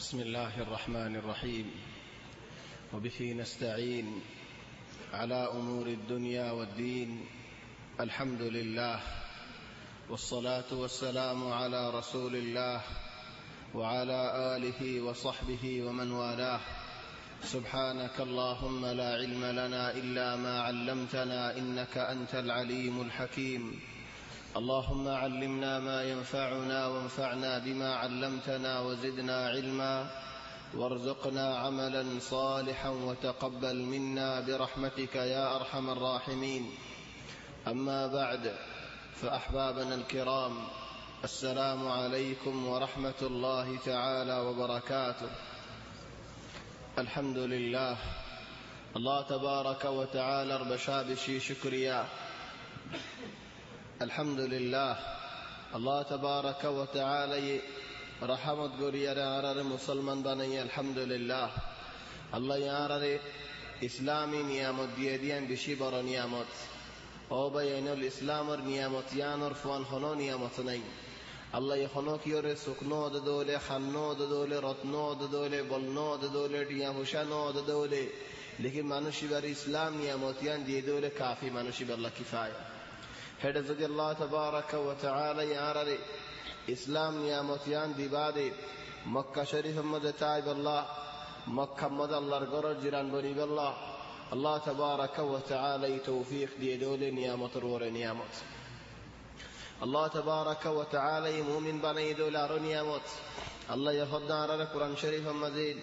بسم الله الرحمن الرحيم. وبه نستعين على أمور الدنيا والدين. الحمد لله، والصلاة والسلام على رسول الله وعلى آله وصحبه ومن والاه. سبحانك اللهم لا علم لنا إلا ما علمتنا إنك أنت العليم الحكيم. اللهم علمنا ما ينفعنا وانفعنا بما علمتنا وزدنا علما، وارزقنا عملا صالحا وتقبل منا برحمتك يا أرحم الراحمين. أما بعد، فأحبابنا الكرام، السلام عليكم ورحمة الله تعالى وبركاته. الحمد لله، الله تبارك وتعالى ربشابشي شكريا. الحمد لله، الله تبارك وتعالى رحمت قرية يارر مسلمان بني. الحمد لله، الله يارر إسلامي نيامت ديديان بشي بر نيامت او بين الإسلام نيامت يانر فوان خنو نيامت نين. الله يخنو كيور سكنو دولي خنو دولي رتنو دولي بلنو دولي دياموشانو دولي، لیکن مانوشی بر اسلام نيامتيان دي دولي كافي، مانوشی بر الله كفاية. هذا زج الله تبارك وتعالى يارر إسلام نيامتيان دي بعد مكة شريف مد تايب الله، مكة مد الله رجر جيران بني بالله. الله تبارك وتعالى توفيق دي دول نيامت رور نيامت. الله تبارك وتعالى مؤمن بني دولار نيامت. الله يفضل على القرآن شريف مزيد: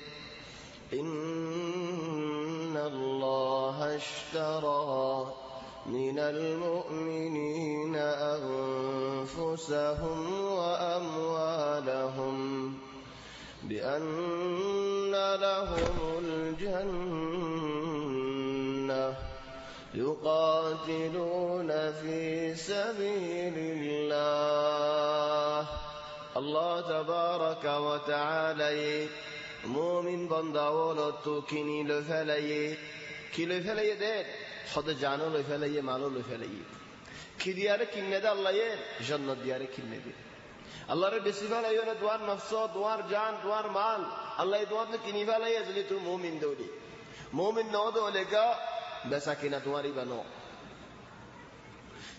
إن الله اشترى من المؤمنين أنفسهم وأموالهم بأن لهم الجنة يقاتلون في سبيل الله. الله تبارك وتعالى مؤمن بنداولتو كني لفلي كي لفلي دين خود جانو لفلي مالو لفلي كي دياره كنه ده الله جنة دياره كنه ده. الله رب سبحانه يونه دوار نفسه دوار جان دوار مال الله دوار كني فلي يزلي تو مؤمن دولي مؤمن نو دوليگا بسكينه دواري بنو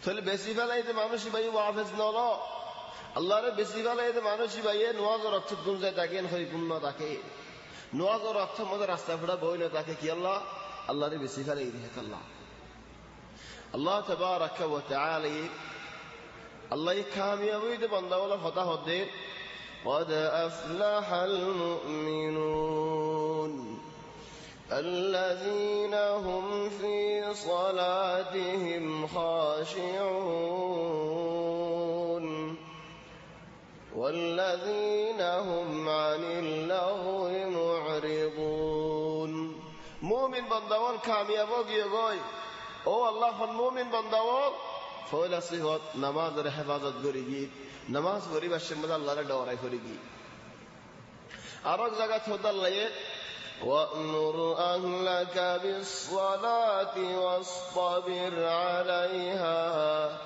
تول بسي فلي ده مانوشي باي وافز نولا. الله رب سبحانه ده مانوشي باي نواز رات دنزه داگين خوي گمنا داكي نواز رات مد راست فدا بوينه داكي كي الله رب سبحانه ده الله. الله تبارك وتعالى الله كاميابي ده بندا ولا فتا هدي: قد أفلح المؤمنون الذين هم في صلاتهم خاشعون والذين هم عن اللغو معرضون. مؤمن بندوال كاميابي يقول او الله خن مؤمن بندوال فولا صفات نماز ر حفاظت گريگي نماز وري بشمد الله ر دورای فريگي ارق جگت خود الله: وأمر أهلك بالصلاة واصطبر عليها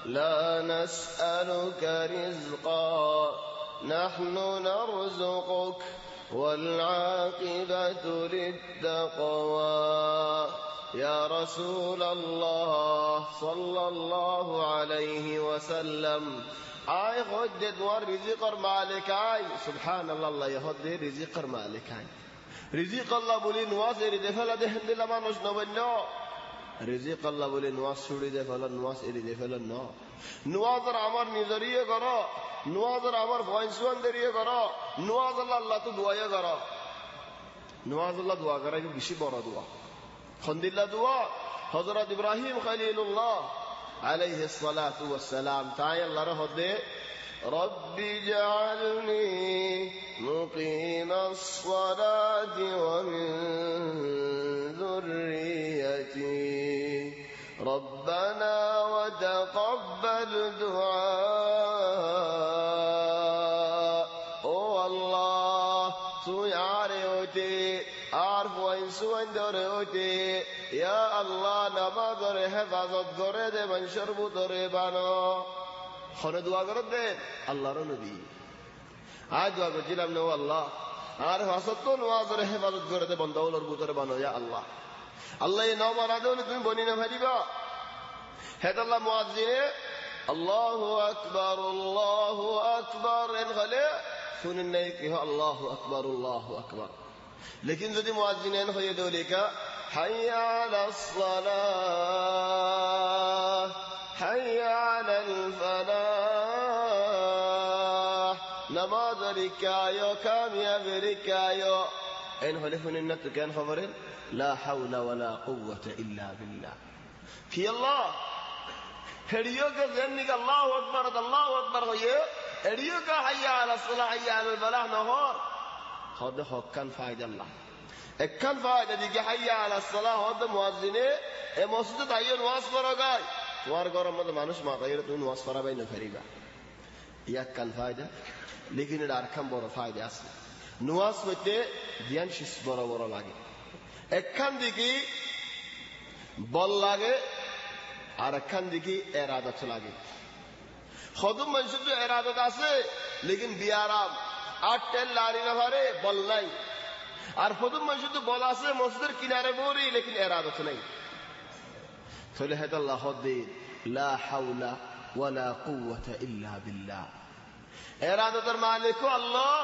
لا نسألك رزقا نحن نرزقك والعاقبة للتقوى. يا رسول الله صلى الله عليه وسلم آي خود دوار رزق مالك آي سبحان الله. الله يخد رزق مالك آي رزق الله بولي نواز إرده فلا دهند لما نجنبنا رزق الله بولي نواز شوڑده فلا نواز إرده فلا نواز عمر نظریه کرا نواز عمر فائنسوان دریه کرا نواز الله تو دعایه کرا نواز الله دعا کرا جو بشی بارا دعا خند الله دعا. حضرت إبراهيم خليل الله عليه الصلاة والسلام تعالى الله رهده: رب اجعلني مقيم الصلاة ومن ذريتي ربنا وتقبل دعاء. او الله تو يعرفتي عارف وإنسوان دروتي يا الله نماز ر حفاظت گره ده من شربو دره بنا خانه دعا کرد ده الله رو نبی آج دعا کرد جلم نو الله আর হাসত নওয়াজের হেফাজত করে দে বন্দাউলর ভিতরে বানো ইয়া আল্লাহ আল্লাহ এই নওবার আদৌলে তুমি বনি না ভারিবা হেদাল্লাহ মুয়াজ্জিনে আল্লাহু আকবার এন হলে শুনেন নাই কি আল্লাহু আকবার লেকিন যদি মুয়াজ্জিন এন হয়ে দেও লেখা হাইয়া আলাস সালাহ হাইয়া আলাল ফালাহ নামাজ রিকায়ো কামিয়াব রিকায়ো এন হলে শুনেন না তো কেন খবরেন লা হাওলা ওয়ালা কুওয়াতা ইল্লা বিল্লাহ কি আল্লাহ হেডিও কে জেননিক আল্লাহু আকবার হয়ে এডিও কা হাইয়া আলাস সালাহ হাইয়া আলাল ফালাহ নহর হদ হক্কান ফায়দা আল্লাহ একখান ফায়দা দিকে হাইয়া আলাস সালাহ হদ মুয়াজ্জিনে এ মসজিদে তাইও নামাজ পড়া গায় তোমার ঘরের মধ্যে মানুষ মাতাইরে তুমি নামাজ পড়াবাই না ফেরিবা ইয়াক্কান ফায়দা লেকিন এর আরখান বড় ফায়দা আছে নামাজ পড়তে ধ্যান শিস বড় বড় লাগে একখান দিকে বল লাগে আর একখান দিকে এরাদত লাগে খদম মানুষের তো এরাদত আছে লেকিন বিয়ারাম আর তেল লারি না পারে বল নাই আর খদম মানুষের তো বল আছে মসজিদের কিনারে বলি লেকিন এরাদত নাই তাহলে হেদাল্লাহ হদ্দিন লা হাওলা ওয়ালা কুওয়াতা ইল্লা বিল্লাহ এরাদতের মালিক আল্লাহ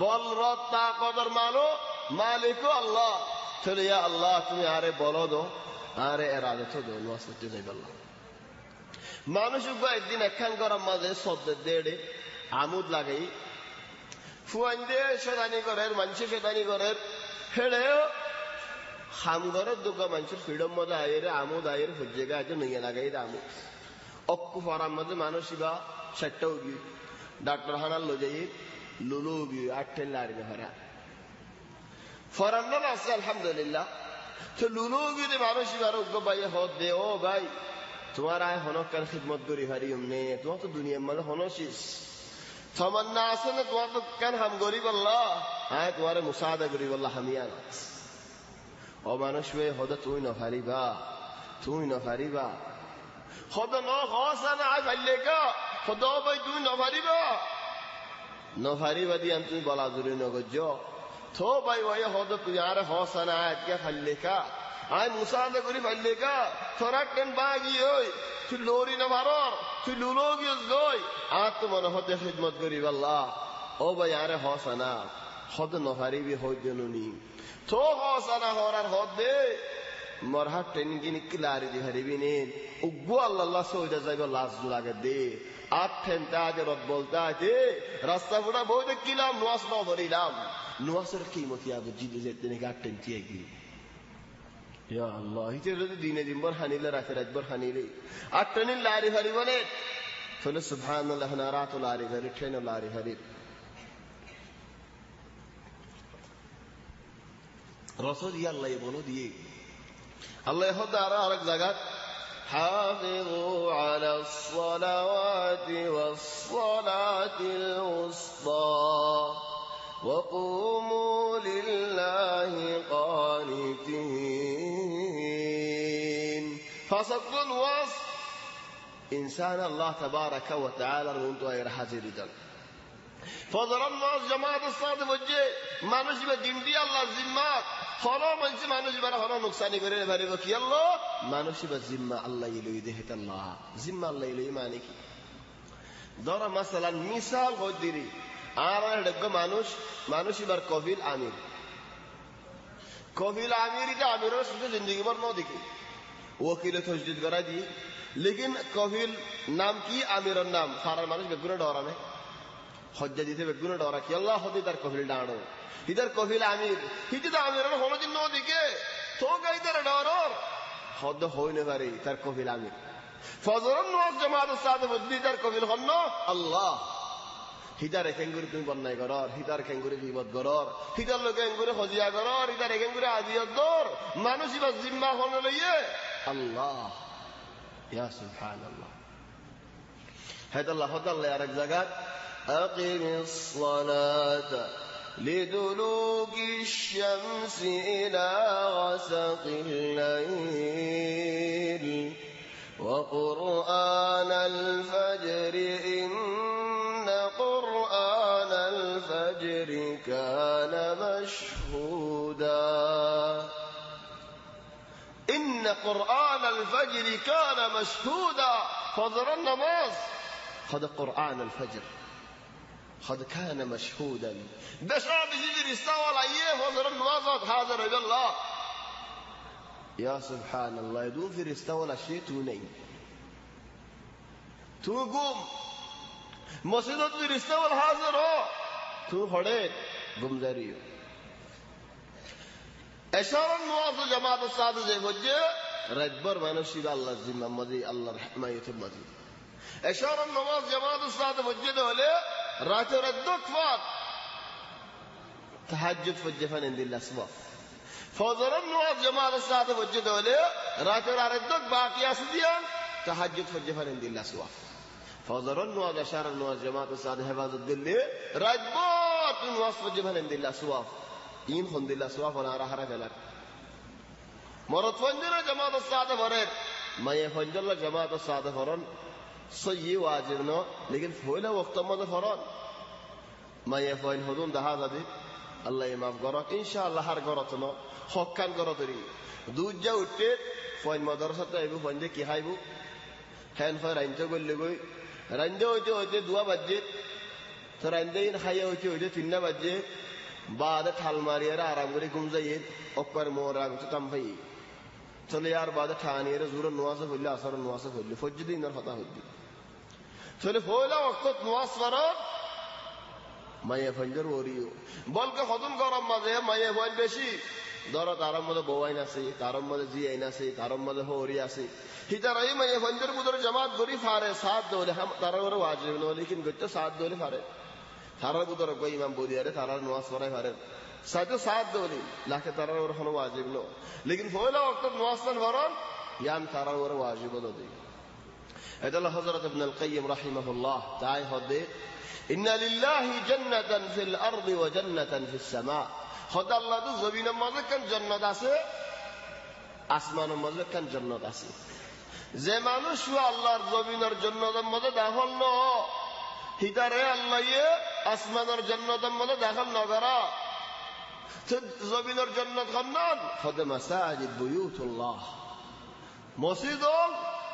বল রত তাকতের মালিক আল্লাহ তাহলে ইয়া আল্লাহ তুমি আরে বলো দো আরে এরাদত দো নামাজ পড়তে যাইবা আল্লাহ মানুষ একদিন একখান গরম মাঝে সদ্দের দেড়ে আমুদ লাগাই ফুয়ান দিয়ে সেদানি করেন মানুষ সেদানি করেন হেড়ে খামঘরের দুঃখ মানুষের ফ্রিডম মধ্যে আয়ের আমুদ আয়ের হজ্জেগা আছে নইয়া লাগাই আমুদ অক্কু ফরার মধ্যে মানুষ ইবা 60টা উগি ডাক্তার হানার লো যাই লুলু উগি 8 লারি ভরা ফরার নাম আছে আলহামদুলিল্লাহ তো লুলু উগি মানুষ ইবার উগ্র ভাই হদ দে ও ভাই তোমার আয় হনকার খিদমত করি হারি এমনি তোমার তো দুনিয়ার মধ্যে হনসিস তমান্না আছে না তোমার তো কেন হাম গরিব আল্লাহ আয় তোমার মুসাদা গরিব আল্লাহ হামিয়া ও মানুষ হদ তুই নফারিবা হদ ন হসানা আয় ভাইলে কা হদ ভাই তুই নফারিবা দিয়ান তুমি বলা জুরি নগজ থো ভাই ওই হদ তুই আর হসানা আয় কে ফাইলে কা আয় মুসাদা করি ফাইলে কা তোরা কেন বাগি ওই তুই লোরি না ভারর তুই লুলো গিয়েছ গই আর তো মনে হতে খিদমত করিব আল্লাহ ও ভাই আরে হসানা হদ নফারিবি হইজনুনি তো হসানা হরার হদ দে মরহাট ট্রেনিং কিনি কিলারি দি হারিবি নেন উগ্গু আল্লাহ সইদা যাইব লাশ লাগে দে আর ঠেনটা আজ রদ বলতা দে রাস্তা ফুটা বইতে কিলাম নোয়াস না ভরিলাম নোয়াসের কিমতি আগে জিদে যেতে নাকি আর টেনটি এগি ইয়া আল্লাহ হিতে যদি দিনে দিনবার হানিলে রাতে রাতবার হানিলে আর ট্রেনিং লারি হারিব নে তাহলে সুবহানাল্লাহ না রাত লারি হারি ট্রেন লারি হারি রসুল আল্লাহ বলো দিয়ে আল্লাহ হদার আরেক জায়গা হাফিযু আলাস সালাওয়াতি ওয়াস সালাতিল উসতা ওয়া কুমু লিল্লাহি কানিতিন ফাসাকুন ওয়াস ইনসান আল্লাহ তাবারাকা ওয়া তাআলা রুনতো এর হাজিরিদান ফজরান নাস জামাতের সাথে বজে মানুষ বা দিনটি আল্লাহ জিম্মাত হলো মানুষ বার হলো নুকসানি করে পারিব কি আল্লাহ মানুষ বা জিম্মা আল্লাহ ইলই দেহত আল্লাহ জিম্মা আল্লাহ ইলই মানে কি ধরা মাসালান মিসাল হদিরি আর দেখব মানুষ বার কফিল আমির এটা আমিরের সাথে জিন্দগি ভর ন দেখি ওকিলে তসদিদ করা দি লেকিন কফিল নাম কি আমিরের নাম সারা মানুষ বেগুনে ডরানে হজ্জা দিতে বেগুনে ডরা কি আল্লাহ হদি তার কফিল ডাড়ো ইদার কফিল আমির হিতি তো আমিরের হনদিন ন দিকে তো গাইদার ডরর হদ হইনে পারে তার কফিল আমির ফজরন নামাজ জামাতের সাথে বদলি তার কফিল হন্ন আল্লাহ হিতার একেঙ্গুরি তুমি বন্যায় করর হিতার খেঙ্গুরি বিপদ করর হিতার লোকে এঙ্গুরি হজিয়া করর হিতার একেঙ্গুরি আজিয়ত দর মানুষ ইবা জিম্মা হন লইয়ে আল্লাহ ইয়া সুবহানাল্লাহ হেদাল্লাহ হদাল্লাহ আরেক জায়গায় আকিমিস সালাতা لدلوك الشمس إلى غسق الليل وقرآن الفجر إن قرآن الفجر كان قرآن الفجر كان مشهودا فجر النماز خد قرآن الفجر خد كان مشهودا بشاب جدر استوى العيه فجر النماز حاضر الله يا سبحان الله يدون في استوى الشيء تونين تو قوم مسجد في استوى الحاضر تو خڑے گمزاریو এশারার নামাজ জামাতের সাথে যে হচ্ছে রাতভর মানুষের আল্লাহর জিম্মা মধ্যে আল্লাহর রহমতের মধ্যে এশারার নামাজ জামাতের সাথে হচ্ছে হলে রাতের রাতফাত তাহাজ্জুদ ফজফান ইনদিল্লাহ সুবহ ফজরের নামাজ জামাতের সাথে হচ্ছে হলে রাতের রাতক বাকি আছে দিয়ান তাহাজ্জুদ ফজফান ইনদিল্লাহ সুবহ ফজরের নামাজ এশারার নামাজ জামাতের সাথে হেফাজত দিলে রাতভর নামাজ ফজফান ইনদিল্লাহ সুবহ این خندilla سوا فنا را فلر مرد فنجر جماعت الساده فرر ما يفنجل جماعت الساده فرن صي واجب نو لیکن فولا وقت مد فرن ما يفين حدود هذا دي الله يماف غرق ان شاء الله هر غرت نو حقان غرتري দুজা উঠে ফইন মাদ্রাসাতে আইবো ফইনদে কি খাইবো হ্যান ফর রাইনতে গল্লে গই রাইনতে হইতে হইতে দুয়া বাজে তো রাইনতে ইন খাইয়া হইতে হইতে তিনটা বাজে बाद ठाल मारियर आराम करे घूम जाइए ऊपर मोरा तो तम भाई चले यार बाद ठानी रे जुर नवाज होले असर नवाज होले फज्जी नर हता होली चले फोला वक्त नवाज वरा माये फंजर ओरियो बल के खतम गरम मजे माये होल बेशी दर तारम मदे बोवाइन আছে तारम मदे जी आइन আছে तारम मदे होरी আছে हिताराई माये फंजर बुदर जमात गरी फारे साथ दोले हम तारवर वाजिब नो लेकिन गत्त साथ दोले फारे তারার বুদর কই ইমাম বদিয়ারে তারার নামাজ পড়াই পারে সাথে সাত দলি লাখে তারার ওর হলো ওয়াজিব নো লেকিন ফয়লা ওয়াক্ত নামাজ পড়ান ইয়ান তারার ওর ওয়াজিব দদি এদাল হযরত ইবনে আল কাইয়িম রাহিমাহুল্লাহ তাই হদে ইন্না লিল্লাহি জান্নাতান ফিল আরদি ওয়া জান্নাতান ফিস সামা খোদা আল্লাহ তো জমিনের মধ্যে কোন জান্নাত আছে আসমানের মধ্যে কোন জান্নাত আছে যে মানুষ আল্লাহর জমিনের জান্নাতের মধ্যে দাখিল ন হিতারে আল্লাহ আসমানের জান্নাতের মধ্যে দাখিল না করা জমিনের জান্নাত খান্নান খোদা মাসাজিদ বুয়ুতুল্লাহ মসজিদ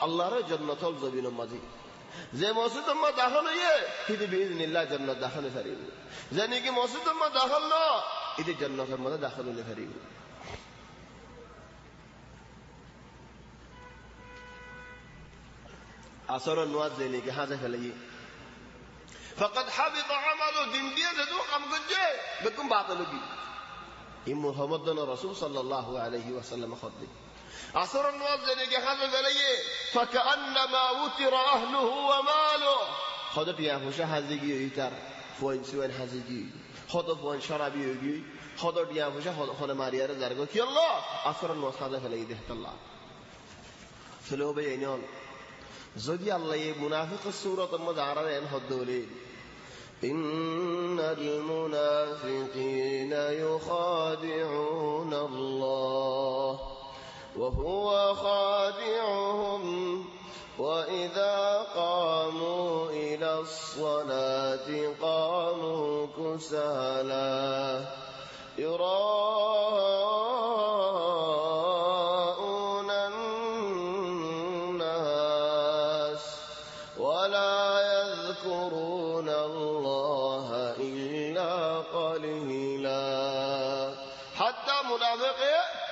আল্লাহর জান্নাতুল জমিনের মধ্যে যে মসজিদের মধ্যে দাখিল হইয়ে হিদি বিইজনিল্লাহ জান্নাত দাখিল করিব জানি কি মসজিদের মধ্যে দাখিল না ইদি জান্নাতের মধ্যে দাখিল হইলে করিব আসর নওয়াজ দেনি কি হাজা ফেলাই فقد حبط عمله دين دي ذو قام گجے بكم باطلگی یہ محمد رسول صلی اللہ علیہ وسلم خود عصر النواز نے کہ حاضر علیہ فكانما وتر اهله وماله خودت یا خوش حاضری ایتر فوین سوین حاضری خود فوین شرابی ہوگی خودت یا خوش خود ماریا ر زرگو کی اللہ عصر النواز حاضر علیہ دہ اللہ فلو بینون যদি আল্লাহ এই মুনাফিকের সূরাতের মধ্যে আরারেন হদলে ইন্নাল মুনাফিকিনা ইউখাদিউনা আল্লাহ ওয়া হুয়া খাদিউহুম ওয়া ইযা কামু ইলাস সালাতি কামু কুসালা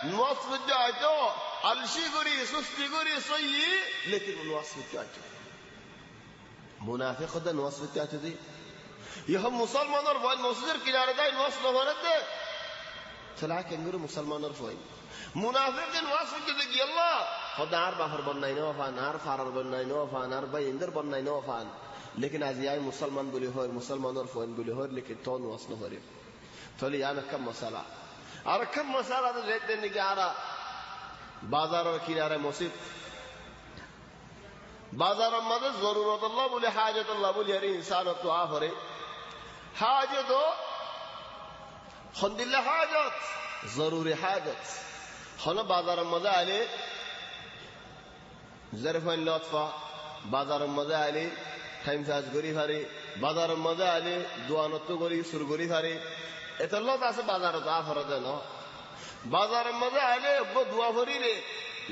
نواصف جاءتو علشي غري سستي غري صي لكن نواصف جاءتو منافق ده نواصف جاءتو دي يهم مسلمان رفعين مصدر كنارة ده نواصف نفرده طلع كنغر مسلمان رفعين منافق ده نواصف جاءتو الله خد نار بحر بناي نوفان نار فارر بناي نوفان نار بايندر بناي نوفان لكن ازياء مسلمان بولي هور مسلمان رفعين بولي هور لكن تو نواصف نفره تولي انا كم مسألة আর কম মশালা তো রেতে নিকে আরা বাজারের কিনারে মসজিদ বাজারের মধ্যে জরুরত আল্লাহ বলে হাজত আল্লাহ বলে আর ইনসান দোয়া করে হাজত আলহামদুলিল্লাহ হাজত জরুরি হাজত হলো বাজারের মধ্যে আলে জরফান লতফা বাজারের মধ্যে আলে টাইম চার্জ করি পারে বাজারের মধ্যে আলে দোয়ানত করি শুরু করি পারে এটা লোক আছে বাজারে দোয়া ফরতে ন বাজারের মধ্যে আইলে দোয়া ফরি রে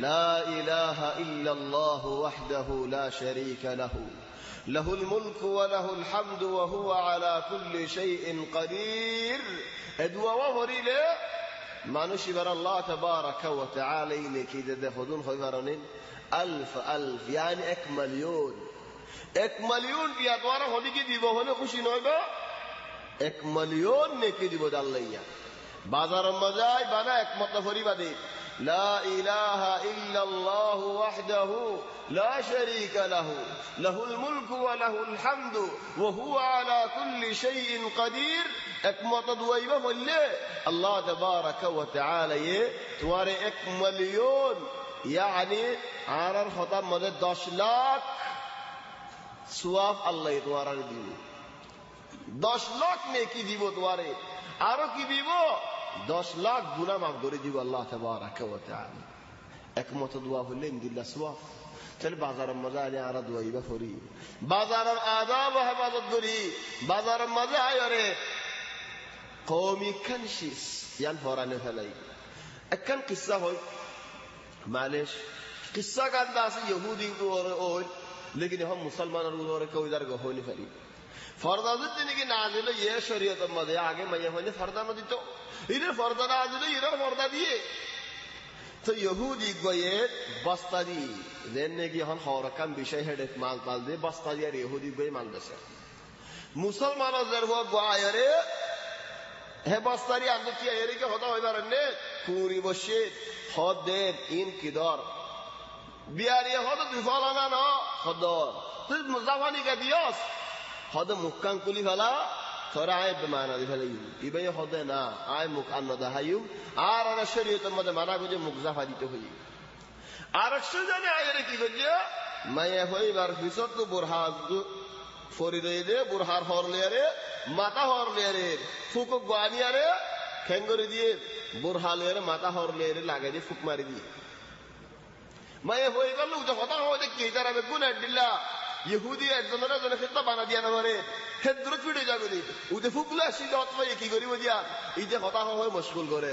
লা ইলাহা ইল্লাল্লাহু ওয়াহদাহু লা শারীকা লাহু লাহুল মুলকু ওয়া লাহুল হামদু ওয়া হুয়া আলা কুল্লি শাইইন কাদির। এ দোয়া পড়িলে মানুষ এবার আল্লাহ তাবারাকা ওয়া তাআলা নেকি দে খুদুন হইবারনিন আলফ আলফ ইয়ানি 1 মিলিয়ন 1 মিলিয়ন দিয়া দ্বারা হদি কি দিব হলে খুশি নইবা 1 মিলিয়ন নেকি দিব আল্লাহ। বাজার মজাই বানা একমত পরিবাদে লা ইলাহা ইল্লাল্লাহু ওয়াহদাহু লা শারীকা লাহু লাহুল মুলকু ওয়া লাহুল হামদু ওয়া হুয়া আলা কুল্লি শাইইন কাদির। একমত দুয়াইবা বললে আল্লাহ তাবারাকা ওয়া তাআলা তোমারে 1 মিলিয়ন ইয়ানি আর খতাম মধ্যে 10 লাখ সওয়াব আল্লাহ তোমারে দিব। 10 লাখ নেকি দিব তোমারে, আরো কি দিব 10 লাখ গুনাহ মাফ করে দিব আল্লাহ তাবারাকা ওয়া তাআলা। একমত দোয়া হলে ইনদিল্লাহ সওয়াব। তাহলে বাজারের মজা আলে আর দোয়াইবা করি, বাজারের আদাব ও হেফাজত করি, বাজারের মজা আয়রে কওমি খানশিস ইয়ান ফরানে ফেলাই। একখান কিসসা হয় মালেশ কিসসা গান্দা আছে ইহুদি ওরে ওই লেকিন এখন মুসলমানের ওরে কইদার গহনি ফেলি ফরদাজুদ দিনকে না দিলে ইয়ে শরীয়তের মধ্যে আগে মাইয়া হইলে ফরদা না দিত, ইরে ফরদা না দিলে ইরে ফরদা দিয়ে তো ইহুদি গয়ে বস্তা দি দেন নাকি এখন হরকাম বিষয় হেডে মাল পাল দিয়ে বস্তা দিয়ে আর ইহুদি গয়ে মাল বেছে মুসলমানের জেরব গয়ারে হে বস্তারি আন্দো কি এরিকে হতা হইবার নে কুরি বসে হদ দেন ইন কিদর বিয়ারি হদ দুফালানা না হদর তুই মুজাফানি কে দিয়স হদ মুক্কান কুলি ফেলা তোরা আয় বেমানা দি ফেলাই ইবাই হদে না আয় মুখ আন্ন দেখাইউ আর আর শরীয়তের মধ্যে মানা করে মুখ জাফা দিতে হই। আর একশো জানে আয়রে কি করছে মাইয়া হইবার পিছত তো বুরহাজ ফরিদে দে বুরহার হরলিয়ারে মাথা হরলিয়ারে ফুক গানিয়ারে খেঙ্গরি দিয়ে বুরহালিয়ারে মাথা হরলিয়ারে লাগাই দিয়ে ফুক মারি দিয়ে মাইয়া হই গেল উঠে কথা হয় কি তারা বেগুন দিল্লা ইহুদি একজনের একজনে খেতা বানা দিয়া না পারে হেদ্র ছুটে যাবে উঠে ফুকলে আসি যাওয়া কি করিব দিয়া ইতে হতা হয় মুশকুল করে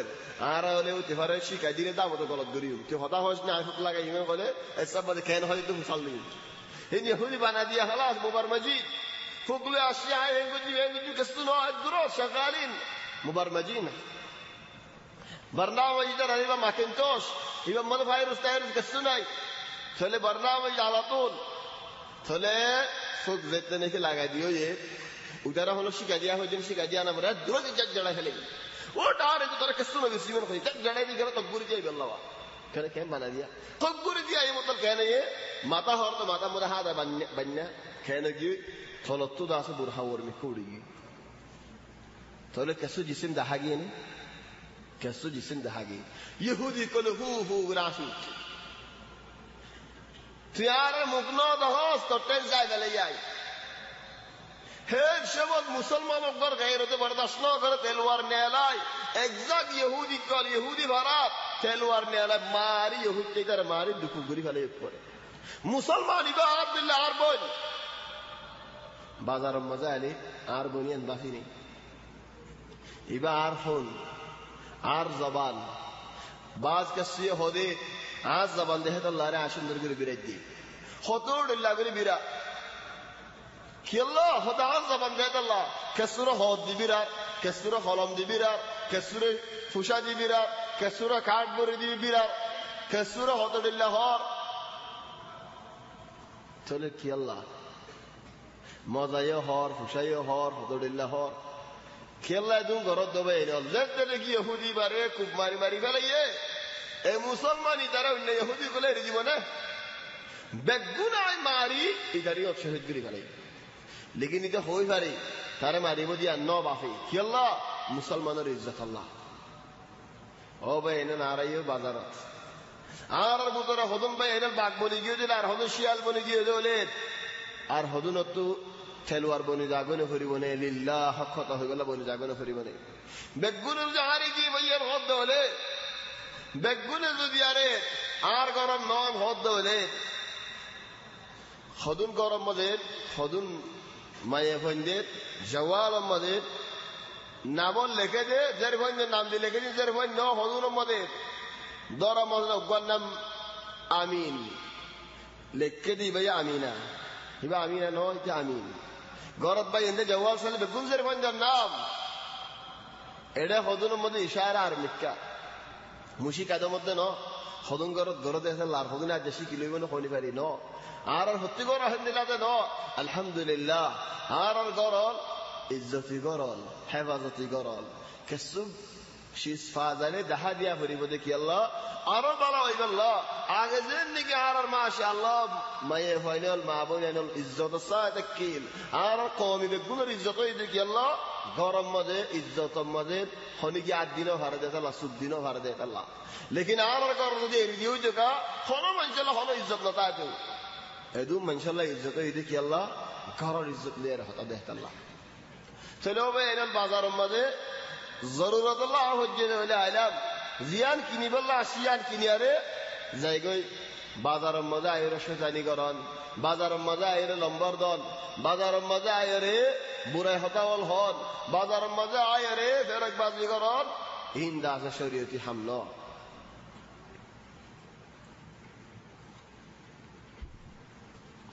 আর হলে উঠে পারে শিখাই দিলে দাম তো গলত করি তুই হতা হস না ফুক লাগাই ইমে বলে এসব মানে কেন হয় তো মুসাল দিই এই ইহুদি বানা দিয়া খালাস মুবার মজিদ ফুকলে আসি আয় হেঙ্গুজি কেস্তু ন হেদ্র শাকালিন মুবার মজিদ برنامج इधर arriba Macintosh iba modifiers tayar kestu nay thole barnamaj ala tul thole fuk zetne ke lagai diyo ye udara holo shika diya hoy din shika diya na mara duro jag jada hele o dar to tar kestu na bisimen hoy jag jada di gala takbur jai bellawa kene ken bana diya takbur diya ye matlab kene ye mata hor to mata mura hada banna kene gi tholottu das burha or mi khudi thole kestu jisim dahagi ne কেসু জিসিন দেখাগি ইহুদি কলে হু রাশি তুই আর মুগ্ন দহস তো ten যায় গেলে যাই হে সবত মুসলমান অগর গায়রতে বরদাস্ত না করে তেলওয়ার নেলাই এক্সাক্ট ইহুদি কল ইহুদি ভারত তেলওয়ার নেলাই মারি ইহুদি করে মারি দুকু গুরি ফেলে পড়ে মুসলমান ইবা আব্দুল্লাহ আর বল বাজার মজা আলী আর বনিয়ান বাফিনি ইবা আর ফোন আর জবান বাজ কাছে হদে আজ জবান দেহে তো আল্লাহর আসুন্দর করে বিরাজ দি হতরুল্লাহ করে বিরা কিল্লা হদা আজ জবান দেহে তো আল্লাহ কেসুরা হদ দি বিরা কেসুরা কলম দি বিরা কেসুরা ফুসা দি বিরা কেসুরা কাট বরে দি বিরা কেসুরা হতরুল্লাহ হর চলে কি আল্লাহ মজায়ে হর ফুসায়ে হর হতরুল্লাহ হর খেলা তুমি ঘরত দেবে দেখি ইহুদি বারে খুব মারি মারি ফেলাইয়ে এই মুসলমান ইতারা অন্য ইহুদি গুলো এর জীবনে বেগুনায় মারি ইতারি শহীদ করে ফেলাই লেকিন এটা হই পারে তারা মারিব দিয়া ন বাফে খেলা মুসলমানের ইজ্জত আল্লাহ ও ভাই এনে নারাইও বাজারত আর বুতরা হদম ভাই এনে বাঘ বনি গিয়ে দিলে আর হদম শিয়াল বনি গিয়ে দিলে আর হদুনত খেলোয়ার বনি জাগনে ফরিবনে লিল্লাহ হক কথা হয়ে গেল বনি জাগনে ফরিবনে বেগুনের যে আরে কি ভাইয়ের হদ হলে বেগুনে যদি আরে আর গরম নম হদ হলে হদুন গরম মধ্যে হদুন মায়ে ফন্দের জওয়াল মধ্যে নামল লেখে দে জের ফন্দের নাম দিয়ে লেখে দি জের ফন্দ ন হদুন মধ্যে দরা মধ্যে অজ্ঞার নাম আমিন লেখকে দিই ভাই আমিনা হিবা আমিনা নয় এটা আমিন গরত ভাই এনে জওয়াল সালে বেগুনজের পঞ্জার নাম এটা হদুনের মধ্যে ইশারা আর মিক্কা মুশি কাদের মধ্যে ন হদুন গরত গরত এসে লার হদুন আর দেশি কিলো মানে হনি পারি ন আর হত্যি গর আলহামদুলিল্লাহ ন আলহামদুলিল্লাহ আর গরল ইজ্জতি গরল হেফাজতি গরল কিছু শিস ফাজালে দেখা দিয়া ভরিব দেখি আল্লাহ আরো বলা হইব আল্লাহ আগে যে নাকি আর মাসে আল্লাহ মায়ে ফাইনাল মা বোনাল ইজ্জত সাদাকিল আর কওমি বেগুনের ইজ্জত হই দেখি আল্লাহ গরম মধ্যে ইজ্জত মধ্যে হনিকি আট দিনও ভাড়া দেয় আল্লাহ সুদ দিনও ভাড়া দেয় আল্লাহ লেকিন আর গর যদি এরি দিও দেখা হনো মানশাল্লাহ হনো ইজ্জত না তাই এদু মানশাল্লাহ ইজ্জত হই দেখি আল্লাহ ঘরের ইজ্জত লিয়ে হতা দেয় আল্লাহ চলো ভাই এনাল বাজারের মধ্যে জরুরত আল্লাহ হজ্জে হইলে আইলাম জিয়ান কিনি বললা শিয়ান কিনি আরে যাই গই বাজারের মধ্যে আইরে সোজানি করন বাজারের মধ্যে আইরে নম্বর দন বাজারের মধ্যে আইরে বুড়াই হতাওয়াল হন বাজারের মধ্যে আইরে ফেরক বাজি করন হিন্দা আছে শরীয়তি হামল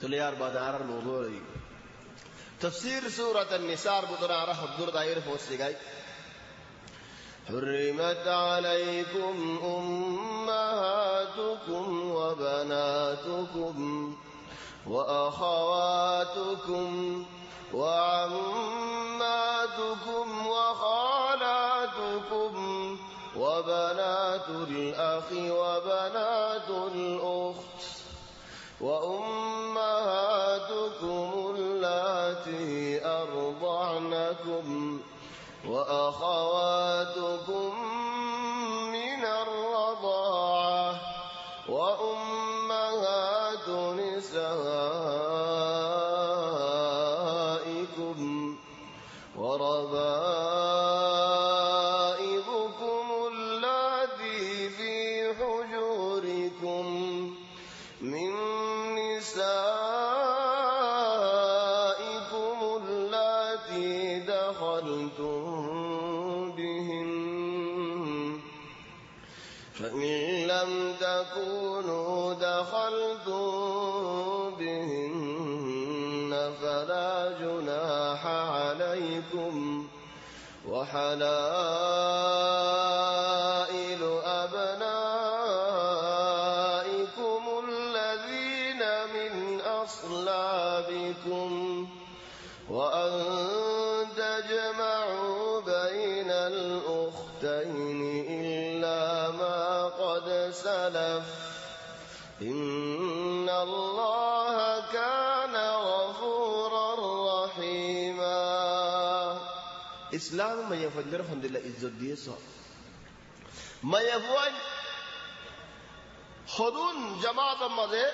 তুলিয়ার বাজার মৌজুদ তফসির সূরাত আন-নিসার বুতরা আর হদ্দুর দায়ের পৌঁছে গায় حرمت عليكم أمهاتكم وبناتكم وأخواتكم وعماتكم وخالاتكم وبنات الأخ وبنات الأخت وأمهاتكم اللاتي أرضعنكم وأخواتكم من الرضاعة وأمهات نسائكم وربائبكم اللاتي في حجوركم من نسائكم اللاتي دخلتم بهن فإن لم تكونوا دخلتم بهن فلا جناح عليكم وحلائل أبنائكم الذين من أصلابكم وأن تجمعوا بين الأختين إلا ما قد سلف إن الله كان غفورا رحيما إسلام ما يفعل الحمد لله إذ ديسا ما يفعل خدون جماعة ماذا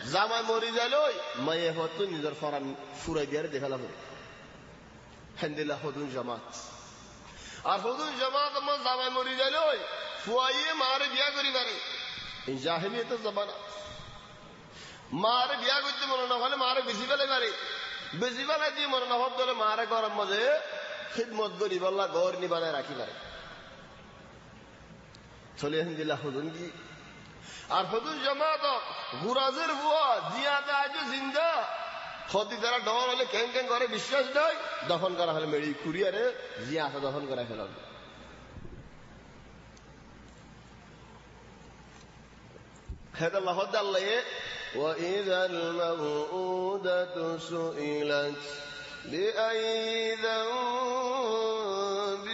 زمان مريض لوي ما يفعل نظر فران فورا بيار دخلا فورا الحمد لله خدون جماعة আর হুজুর জামাত আমার জামাই মরি গেল ফুয়াইয়ে মারে বিয়া করি পারে এই জাহেলিয়াতের জামানা মারে বিয়া করতে মনে না হলে মারে বেশি ফেলে পারে বেশি ফেলে দিয়ে মনে না হব ধরে মারে গরম মধ্যে খিদমত করি বললা গড় নি বানায় রাখি পারে চলে আলহামদুলিল্লাহ হুজুর কি আর হুজুর জামাত গুরাজের বুয়া জিয়াতে আজ জিন্দা হতি যারা ডর হলে কেন কেন করে বিশ্বাস দেয় দফন করা হলে মেরি কুরিয়ারে জিয়া আছে দফন করা ফেল হেদাল্লাহ হদ্দাল্লাহ وإذا الموءودة سئلت بأي ذنب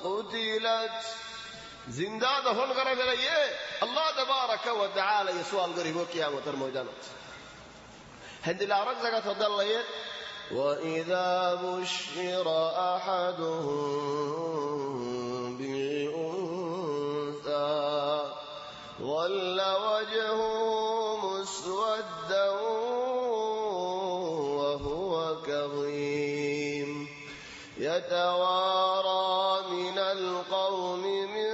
قتلت জিন্দা দফন করা ফেলে আল্লাহ তাবারাকা ওয়া তাআলা এই সওয়াল করিব কিয়ামতের ময়দানে هندي العرق زكاة الله وإذا بشر أحدهم بالأنثى ظل وجهه مسودا وهو كظيم يتوارى من القوم من